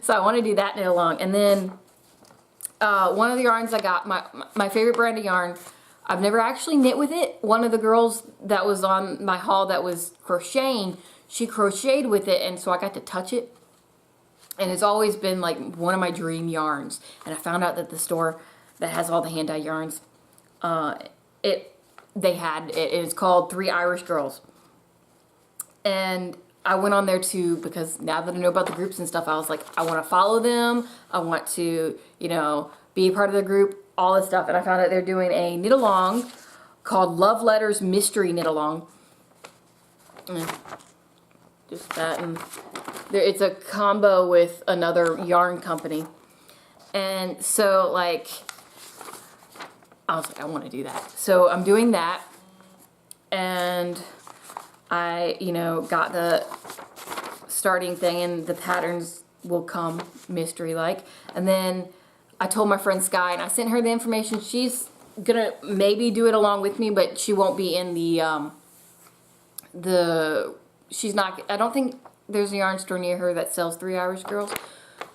So I want to do that knit along. And then one of the yarns I got, my favorite brand of yarn, I've never actually knit with it. One of the girls that was on my haul that was crocheting, she crocheted with it, and so I got to touch it. And it's always been like one of my dream yarns. And I found out that the store that has all the hand-dyed yarns, they had it. It's called 3 Irish Girls. And I went on there too, because now that I know about the groups and stuff, I was like, I want to follow them. I want to, you know, be a part of the group, all this stuff. And I found out they're doing a knit along called Love Letters Mystery Knit Along. Just that, and it's a combo with another yarn company. And so, like, I was like, I want to do that. So I'm doing that, and I, you know, got the starting thing, and the patterns will come mystery-like. And then I told my friend Skye, and I sent her the information. She's gonna maybe do it along with me, but she won't be in she's not, I don't think there's a yarn store near her that sells 3 Irish Girls,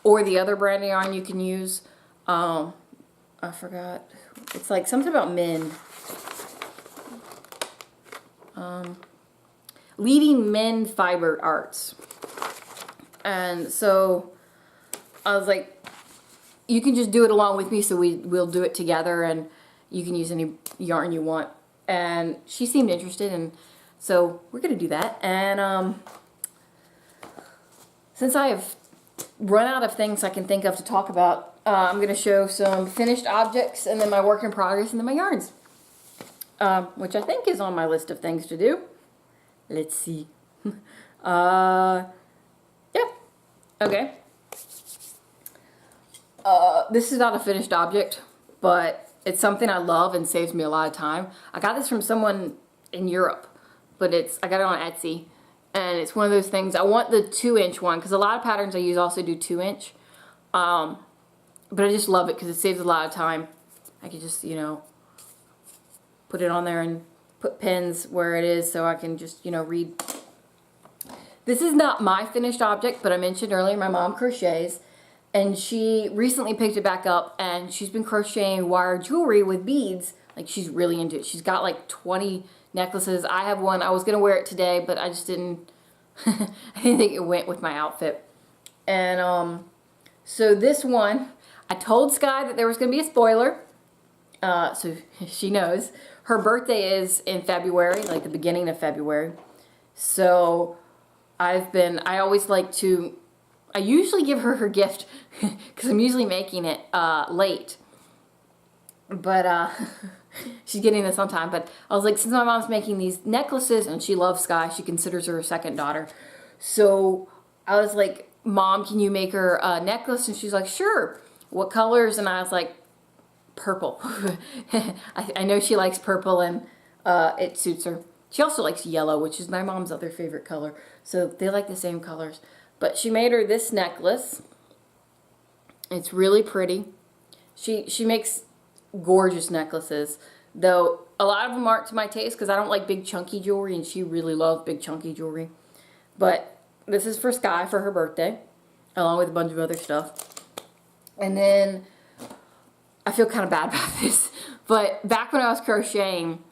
or the other brand of yarn you can use. I forgot. It's like something about men. Leading Men Fiber Arts. And so I was like, you can just do it along with me, so we'll do it together, and you can use any yarn you want. And she seemed interested, and so we're gonna do that. And since I have run out of things I can think of to talk about, I'm gonna show some finished objects, and then my work in progress, and then my yarns, which I think is on my list of things to do. Let's see. Yeah. Okay. This is not a finished object, but it's something I love and saves me a lot of time. I got this from someone in Europe, but I got it on Etsy, and it's one of those things. I want the 2-inch one, because a lot of patterns I use also do 2-inch. But I just love it because it saves a lot of time. I can just, you know, put it on there and put pins where it is, so I can just, you know, read. This is not my finished object, but I mentioned earlier my mom crochets, and she recently picked it back up, and she's been crocheting wire jewelry with beads. Like, she's really into it. She's got like 20 necklaces. I have one. I was going to wear it today, but I just didn't, I didn't think it went with my outfit. And so this one, I told Skye that there was going to be a spoiler, so she knows. Her birthday is in February, like the beginning of February. So I always like to, I usually give her gift because I'm usually making it late. But she's getting this on time. But I was like, since my mom's making these necklaces, and she loves Skye, she considers her a second daughter. So I was like, Mom, can you make her a necklace? And she's like, sure. What colors? And I was like, purple. I know she likes purple, and it suits her. She also likes yellow, which is my mom's other favorite color. So they like the same colors. But she made her this necklace. It's really pretty. She makes gorgeous necklaces, though a lot of them aren't to my taste because I don't like big chunky jewelry, and she really loves big chunky jewelry. But this is for Skye for her birthday, along with a bunch of other stuff. And then I feel kind of bad about this, but back when I was crocheting,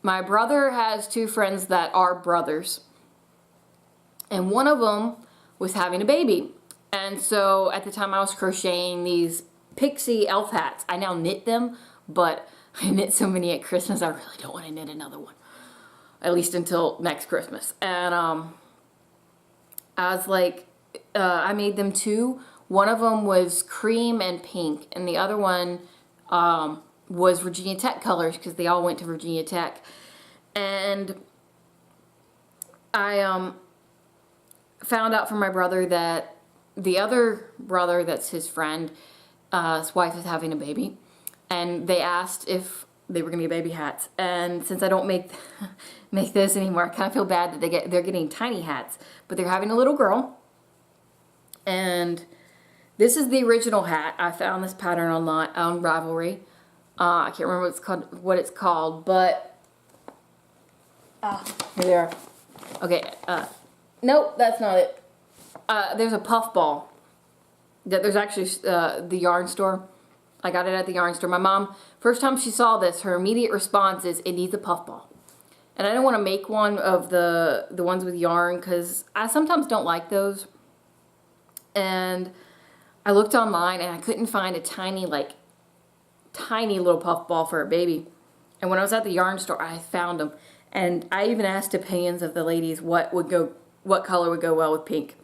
my brother has 2 friends that are brothers, and one of them was having a baby, And so at the time I was crocheting these pixie elf hats. I now knit them, but I knit so many at Christmas, I really don't want to knit another one. At least until next Christmas. And I was like, I made them two. One of them was cream and pink, and the other one was Virginia Tech colors, because they all went to Virginia Tech. And I found out from my brother that the other brother that's his friend, his wife is having a baby, and they asked if they were gonna get baby hats. And since I don't make this anymore, I kind of feel bad that they're getting tiny hats, but they're having a little girl. And this is the original hat. I found this pattern online on Ravelry. I can't remember what it's called, but here they are. Okay, nope, that's not it. There's a puff ball. There's actually the yarn store. I got it at the yarn store. My mom, first time she saw this, her immediate response is, it needs a puff ball. And I don't want to make one of the ones with yarn, because I sometimes don't like those. And I looked online and I couldn't find a tiny little puff ball for a baby. And when I was at the yarn store, I found them. And I even asked opinions of the ladies what color would go well with pink.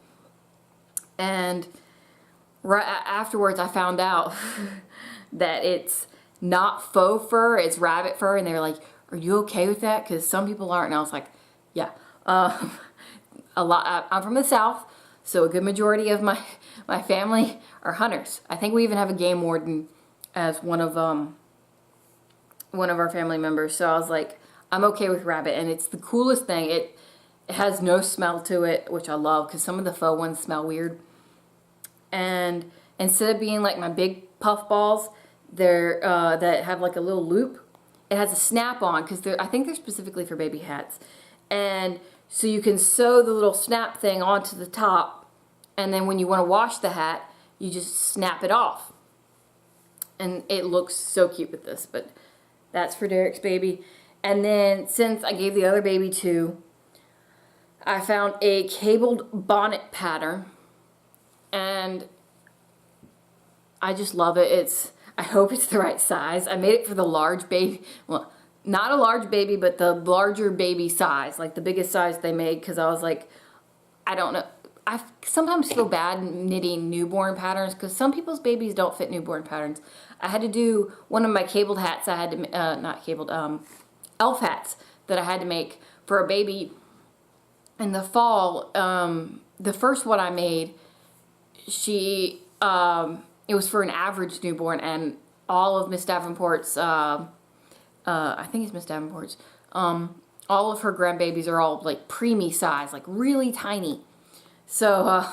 And right afterwards, I found out that it's not faux fur, it's rabbit fur. And they were like, "Are you okay with that?" Because some people aren't. And I was like, yeah. I'm from the South, so a good majority of my family are hunters. I think we even have a game warden as one of our family members. So I was like, I'm okay with rabbit, and it's the coolest thing. It has no smell to it, which I love, because some of the faux ones smell weird. And instead of being like my big puff balls, they're that have like a little loop, it has a snap on, because I think they're specifically for baby hats. And so you can sew the little snap thing onto the top, and then when you want to wash the hat, you just snap it off. And it looks so cute with this, but that's for Derek's baby. And then since I gave the other baby two, I found a cabled bonnet pattern, and I just love it. I hope it's the right size. I made it for the large baby. Well, not a large baby, but the larger baby size, like the biggest size they made, because I was like, I don't know. I sometimes feel bad knitting newborn patterns, because some people's babies don't fit newborn patterns. I had to do one of my cabled hats. I had to, not cabled, elf hats that I had to make for a baby in the fall. The first one I made, it was for an average newborn, and all of Miss Davenport's, I think it's Miss Davenport's, all of her grandbabies are all like preemie size, like really tiny. So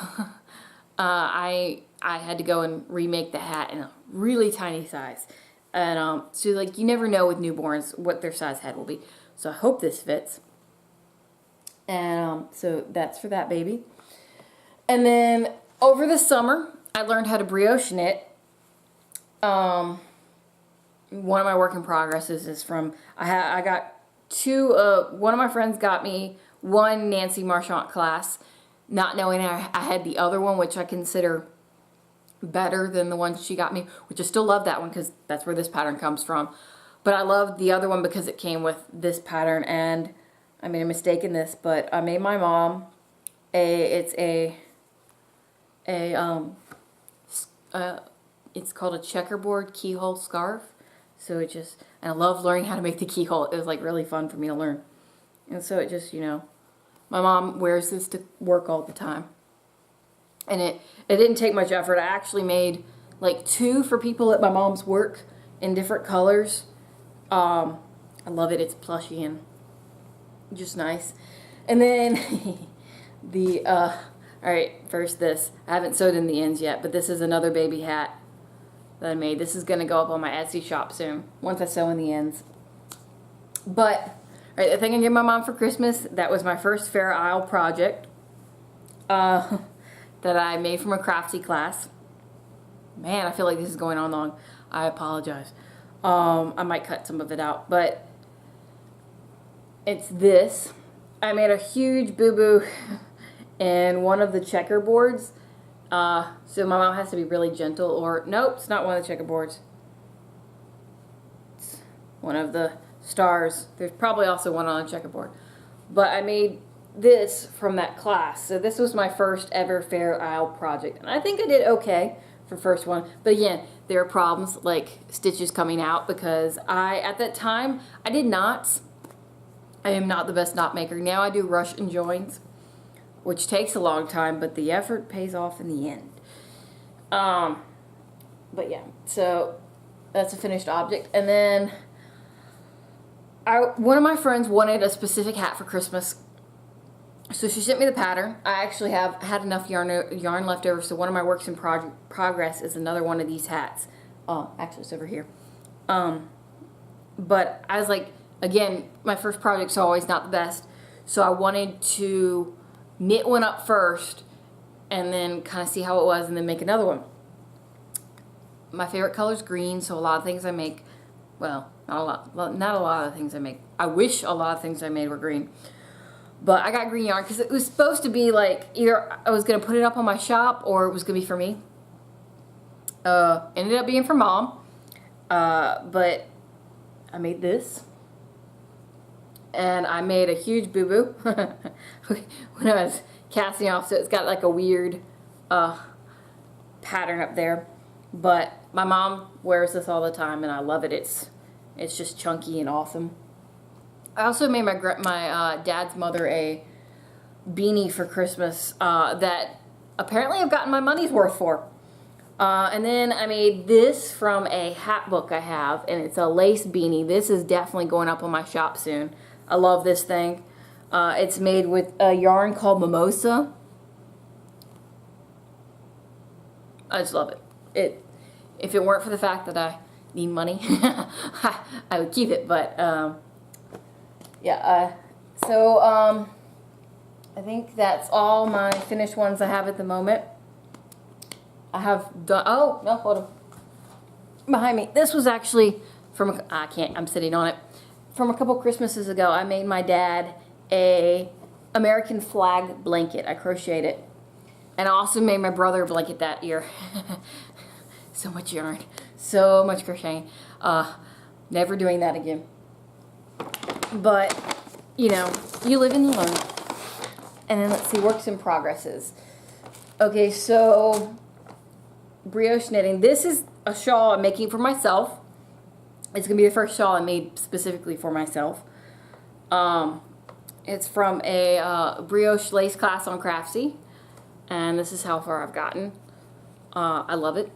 I had to go and remake the hat in a really tiny size. And so like you never know with newborns what their size head will be. So I hope this fits. And so that's for that baby. And then over the summer, I learned how to brioche knit. One of my work in progresses is from, I got two, one of my friends got me one Nancy Marchant class, not knowing I had the other one, which I consider better than the one she got me, which I still love that one because that's where this pattern comes from. But I loved the other one because it came with this pattern, and I made a mistake in this, but I made my mom it's called a checkerboard keyhole scarf. So it just, and I love learning how to make the keyhole. It was like really fun for me to learn. And so it just, you know, my mom wears this to work all the time. And it didn't take much effort. I actually made like two for people at my mom's work in different colors. I love it. It's plushy and just nice. And then alright, first this. I haven't sewed in the ends yet, but this is another baby hat that I made. This is going to go up on my Etsy shop soon, once I sew in the ends. But, alright, the thing I gave my mom for Christmas, that was my first Fair Isle project that I made from a craftsy class. Man, I feel like this is going on long. I apologize. I might cut some of it out, but it's this. I made a huge boo-boo in one of the checkerboards So my mom has to be really gentle, or nope, it's not one of the checkerboards. It's one of the stars. There's probably also one on a checkerboard. But I made this from that class. So this was my first ever Fair Isle project. And I think I did okay for first one. But again, there are problems like stitches coming out because at that time, I did knots. I am not the best knot maker. Now I do rush and joins, which takes a long time, but the effort pays off in the end. But yeah, so that's a finished object. And then one of my friends wanted a specific hat for Christmas, so she sent me the pattern. I actually have had enough yarn left over, so one of my works in progress is another one of these hats. Actually, it's over here. But I was like, again, my first project's always not the best, so I wanted to knit one up first and then kind of see how it was and then make another one. My favorite color is green, so a lot of things I make, well, not a lot of things I make. I wish a lot of things I made were green. But I got green yarn because it was supposed to be like either I was going to put it up on my shop or it was going to be for me. Ended up being for Mom. But I made this. And I made a huge boo-boo when I was casting off, so it's got like a weird pattern up there. But my mom wears this all the time and I love it. It's just chunky and awesome. I also made my dad's mother a beanie for Christmas that apparently I've gotten my money's worth for. And then I made this from a hat book I have, and it's a lace beanie. This is definitely going up on my shop soon. I love this thing. It's made with a yarn called Mimosa. I just love it. If it weren't for the fact that I need money, I would keep it. But yeah. So I think that's all my finished ones I have at the moment. I have done. Oh no, hold on. Behind me. This was actually from. I'm sitting on it. From a couple Christmases ago, I made my dad a American flag blanket. I crocheted it. And I also made my brother a blanket that year. So much yarn. So much crocheting. Never doing that again. But, you know, you live and you learn. And then let's see, works in progresses. Okay, so brioche knitting. This is a shawl I'm making for myself. It's going to be the first shawl I made specifically for myself. It's from a brioche lace class on Craftsy. And this is how far I've gotten. I love it.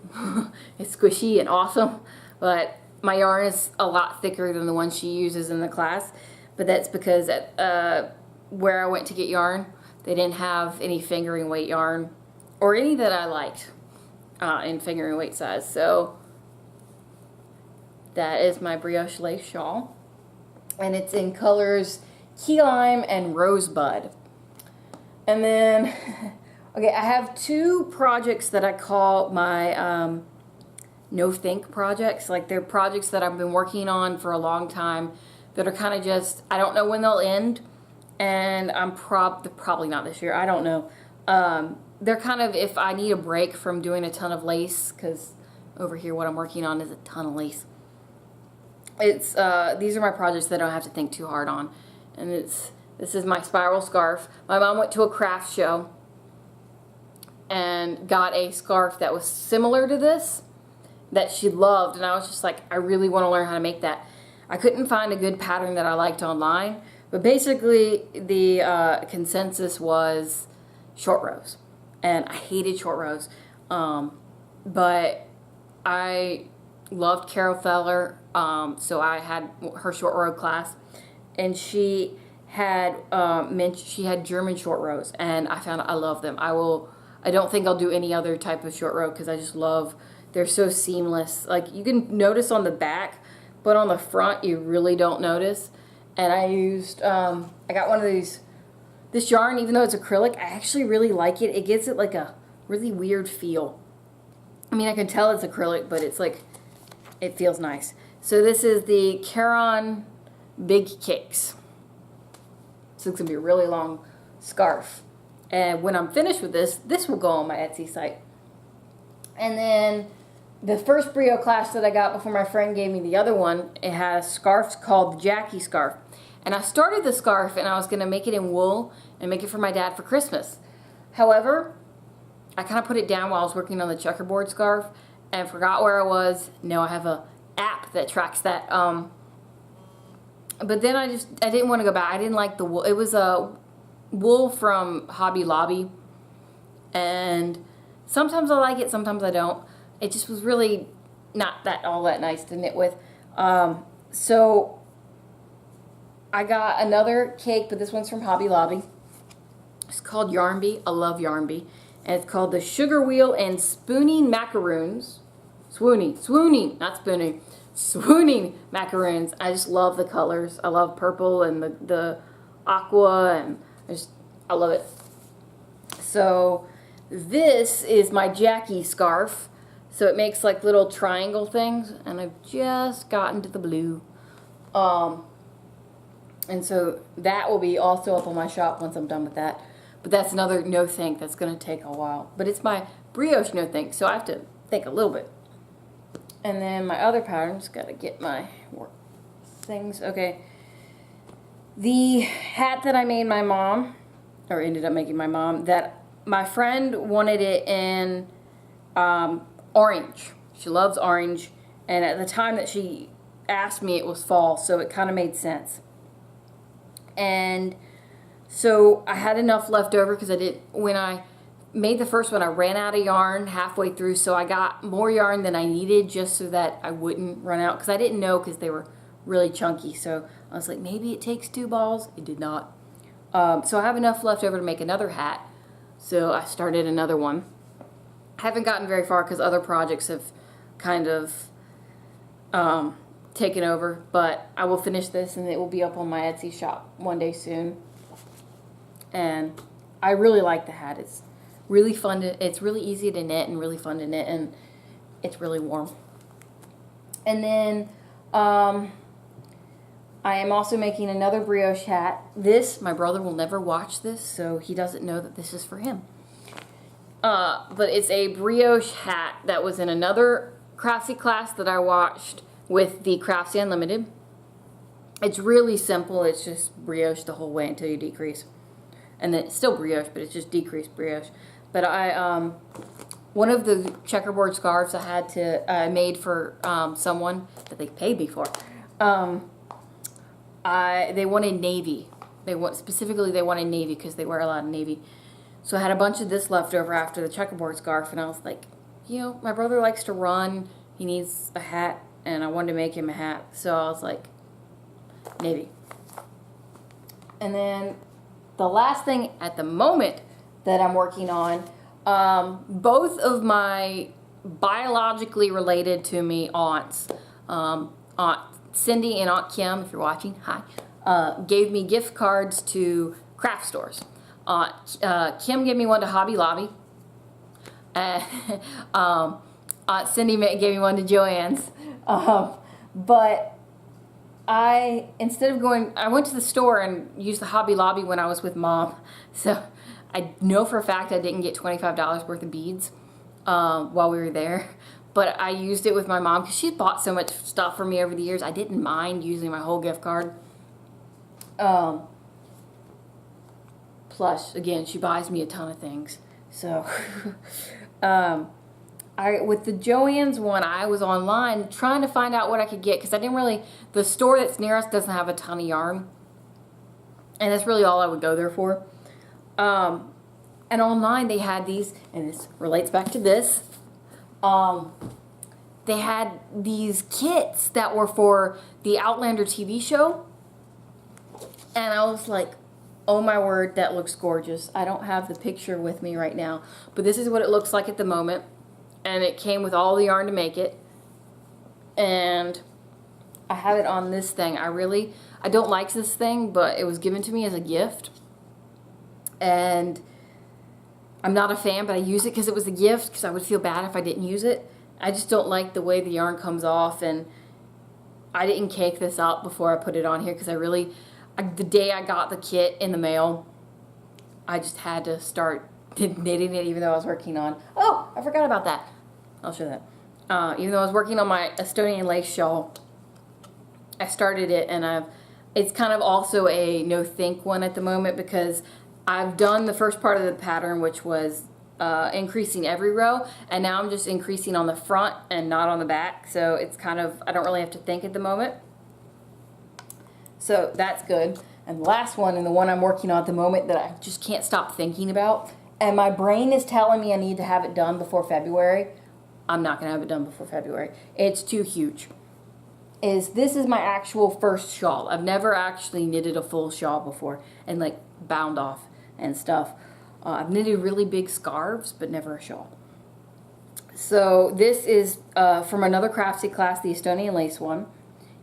It's squishy and awesome. But my yarn is a lot thicker than the one she uses in the class. But that's because at where I went to get yarn, they didn't have any fingering weight yarn. Or any that I liked in fingering weight size. So that is my brioche lace shawl. And it's in colors key lime and rosebud. And then, okay, I have two projects that I call my no think projects. Like they're projects that I've been working on for a long time that are kind of just, I don't know when they'll end. And I'm probably not this year, I don't know. They're kind of if I need a break from doing a ton of lace, because over here what I'm working on is a ton of lace. It's these are my projects that I don't have to think too hard on. And this is my spiral scarf. My mom went to a craft show and got a scarf that was similar to this that she loved, and I was just like, I really want to learn how to make that. I couldn't find a good pattern that I liked online, but basically the consensus was short rows, and I hated short rows, but I loved Carol Feller, so I had her short row class, and she had German short rows, and I found I love them. I don't think I'll do any other type of short row because I just love, they're so seamless. Like you can notice on the back, but on the front you really don't notice. And I used, I got one of these, this yarn, even though it's acrylic, I actually really like it. It gives it like a really weird feel. I mean, I can tell it's acrylic, but it's like, it feels nice. So this is the Caron Big Kicks. So it's going to be a really long scarf. And when I'm finished with this will go on my Etsy site. And then the first Brio class that I got before my friend gave me the other one, it had a scarf called the Jackie scarf. And I started the scarf and I was going to make it in wool and make it for my dad for Christmas. However, I kind of put it down while I was working on the checkerboard scarf and forgot where I was. Now I have a app that tracks that. But then I didn't want to go back. I didn't like the wool. It was a wool from Hobby Lobby. And sometimes I like it, sometimes I don't. It just was really not all that nice to knit with. So I got another cake, but this one's from Hobby Lobby. It's called Yarn Bee. I love Yarn Bee. And it's called the Sugar Wheel and Spooning Macaroons. Swooning, not spooning. Swooning macaroons. I just love the colors. I love purple and the aqua, and I love it. So this is my Jackie scarf. So it makes like little triangle things, and I've just gotten to the blue. And so that will be also up on my shop once I'm done with that. But that's another no think that's going to take a while. But it's my brioche no think, so I have to think a little bit. And then my other patterns, got to get my work things. Okay. The hat that I made my mom, or ended up making my mom, that my friend wanted it in orange. She loves orange. And at the time that she asked me, it was fall, so it kind of made sense. And so I had enough left over because when I made the first one, I ran out of yarn halfway through, so I got more yarn than I needed just so that I wouldn't run out, because I didn't know, because they were really chunky. So I was like, maybe it takes 2 balls. It did not. So I have enough left over to make another hat, so I started another one. I haven't gotten very far because other projects have kind of taken over, but I will finish this and it will be up on my Etsy shop one day soon. And I really like the hat. It's really fun it's really easy to knit and really fun to knit, and it's really warm. And then I am also making another brioche hat. My brother will never watch this, so he doesn't know that this is for him. But it's a brioche hat that was in another Craftsy class that I watched with the Craftsy Unlimited. It's really simple. It's just brioche the whole way until you decrease. And then it's still brioche, but it's just decreased brioche. But one of the checkerboard scarves I made for someone that they paid me for. They wanted navy. They wanted navy because they wear a lot of navy. So I had a bunch of this left over after the checkerboard scarf, and I was like, my brother likes to run. He needs a hat, and I wanted to make him a hat. So I was like, navy. And then the last thing at the moment that I'm working on, both of my biologically related to me aunts, Aunt Cindy and Aunt Kim, if you're watching, hi, gave me gift cards to craft stores. Kim gave me one to Hobby Lobby. Aunt Cindy gave me one to Joann's. But I went to the store and used the Hobby Lobby when I was with Mom. So I know for a fact I didn't get $25 worth of beads while we were there. But I used it with my mom because she's bought so much stuff for me over the years. I didn't mind using my whole gift card. Plus, again, she buys me a ton of things. So, with the Joann's one, I was online trying to find out what I could get because the store that's near us doesn't have a ton of yarn. And that's really all I would go there for. And online they had these, and this relates back to this. They had these kits that were for the Outlander TV show. And I was like, oh my word, that looks gorgeous. I don't have the picture with me right now, but this is what it looks like at the moment. And it came with all the yarn to make it. And I have it on this thing. I don't like this thing, but it was given to me as a gift. And I'm not a fan, but I use it because it was a gift, because I would feel bad if I didn't use it. I just don't like the way the yarn comes off, and I didn't cake this up before I put it on here because the day I got the kit in the mail, I just had to start knitting it even though I was working on. Oh, I forgot about that. I'll show that. Even though I was working on my Estonian lace shawl, I started it, and it's kind of also a no think one at the moment, because I've done the first part of the pattern, which was increasing every row, and now I'm just increasing on the front and not on the back, so it's kind of, I don't really have to think at the moment. So that's good. And the last one, and the one I'm working on at the moment that I just can't stop thinking about, and my brain is telling me I need to have it done before February. I'm not going to have it done before February. It's too huge. This is my actual first shawl. I've never actually knitted a full shawl before and like bound off and stuff. I've knitted really big scarves, but never a shawl. So this is from another craftsy class, the Estonian lace one.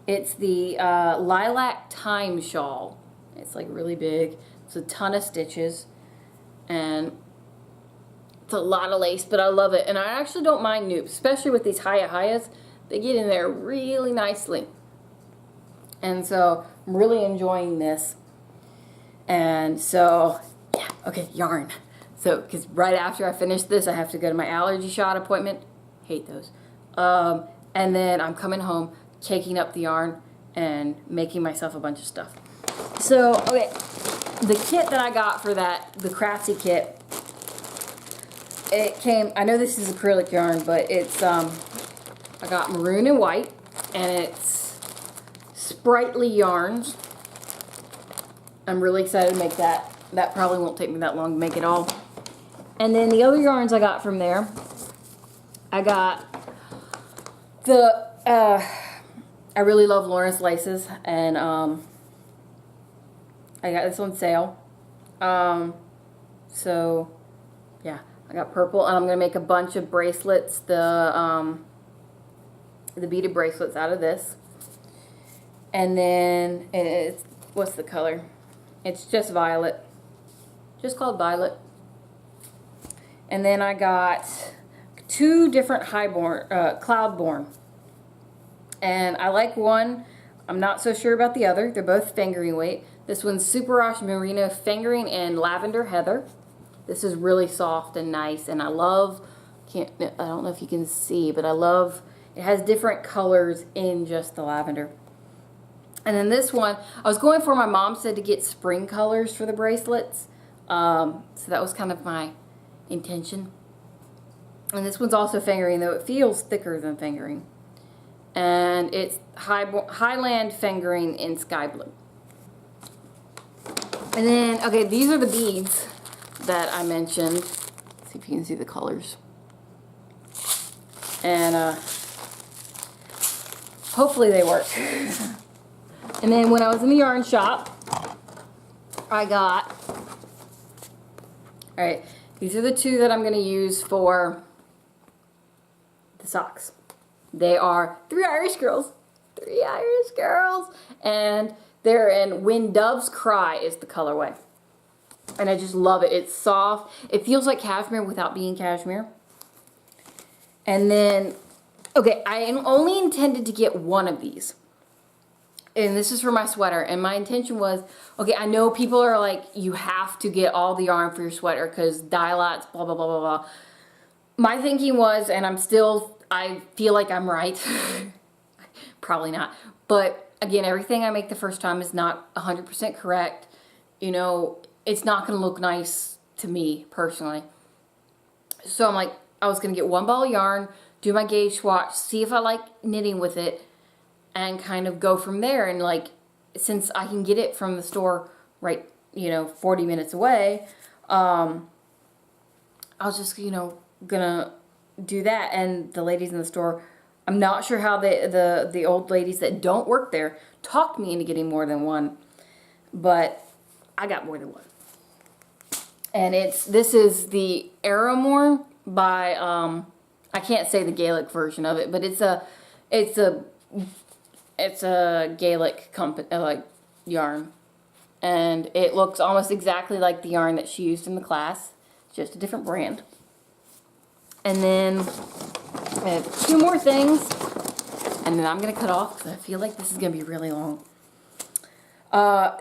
It's the lilac time shawl. It's like really big. It's a ton of stitches, and it's a lot of lace, but I love it. And I actually don't mind noops, especially with these hayas. They get in there really nicely. And so I'm really enjoying this. And so, yeah, okay, yarn. So, because right after I finish this, I have to go to my allergy shot appointment. Hate those. And then I'm coming home, caking up the yarn, and making myself a bunch of stuff. So, okay, the kit that I got for that, the craftsy kit, it came, I know this is acrylic yarn, but it's, I got maroon and white, and it's sprightly yarns. I'm really excited to make that. That probably won't take me that long to make it all. And then the other yarns I got from there, I got the, I really love Lawrence laces, and I got this on sale. So, yeah. I got purple, and I'm gonna make a bunch of bracelets, the beaded bracelets out of this. And then it's, what's the color? It's just violet, just called violet. And then I got two different Cloudborn, and I like one. I'm not so sure about the other. They're both fingering weight. This one's Super Wash Merino fingering and lavender heather. This is really soft and nice, and I love, I don't know if you can see, but I love, it has different colors in just the lavender. And then this one, I was going for, my mom said to get spring colors for the bracelets, so that was kind of my intention. And this one's also fingering, though it feels thicker than fingering. And it's Highland fingering in sky blue. And then, okay, these are the beads that I mentioned. Let's see if you can see the colors. And hopefully they work. And then when I was in the yarn shop, I got, alright, these are the two that I'm going to use for the socks. They are 3 Irish girls. 3 Irish girls. And they're in When Doves Cry is the colorway. And I just love it. It's soft. It feels like cashmere without being cashmere. And then, okay, I only intended to get one of these. And this is for my sweater. And my intention was, okay, I know people are like, you have to get all the yarn for your sweater because dye lots, blah, blah, blah, blah, blah. My thinking was, and I feel like I'm right. Probably not. But again, everything I make the first time is not 100% correct. You know, it's not going to look nice to me personally. So I'm like, I was going to get one ball of yarn, do my gauge swatch, see if I like knitting with it, and kind of go from there. And like, since I can get it from the store right, 40 minutes away, I was just, gonna do that. And the ladies in the store, I'm not sure how the old ladies that don't work there talked me into getting more than one, but I got more than one. And this is the Aramore by, I can't say the Gaelic version of it, but it's a Gaelic company, yarn. And it looks almost exactly like the yarn that she used in the class, just a different brand. And then I have 2 more things, and then I'm going to cut off because I feel like this is going to be really long.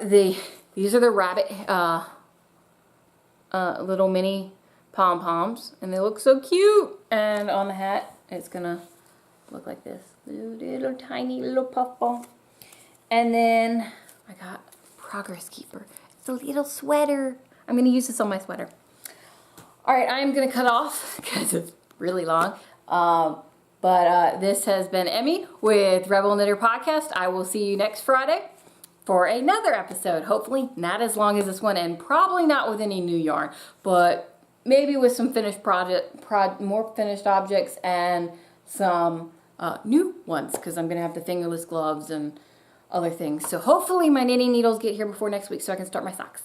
These are the rabbit little mini pom-poms, and they look so cute. And on the hat, It's gonna look like this. Little tiny little puff ball. And then I got Progress Keeper. It's a little sweater. I'm gonna use this on my sweater. All right, I'm gonna cut off because it's really long. But this has been Emmy with Rebel Knitter Podcast. I will see you next Friday for another episode. Hopefully not as long as this one, and probably not with any new yarn, but maybe with some finished more finished objects and some new ones, because I'm gonna have the fingerless gloves and other things. So hopefully my knitting needles get here before next week so I can start my socks.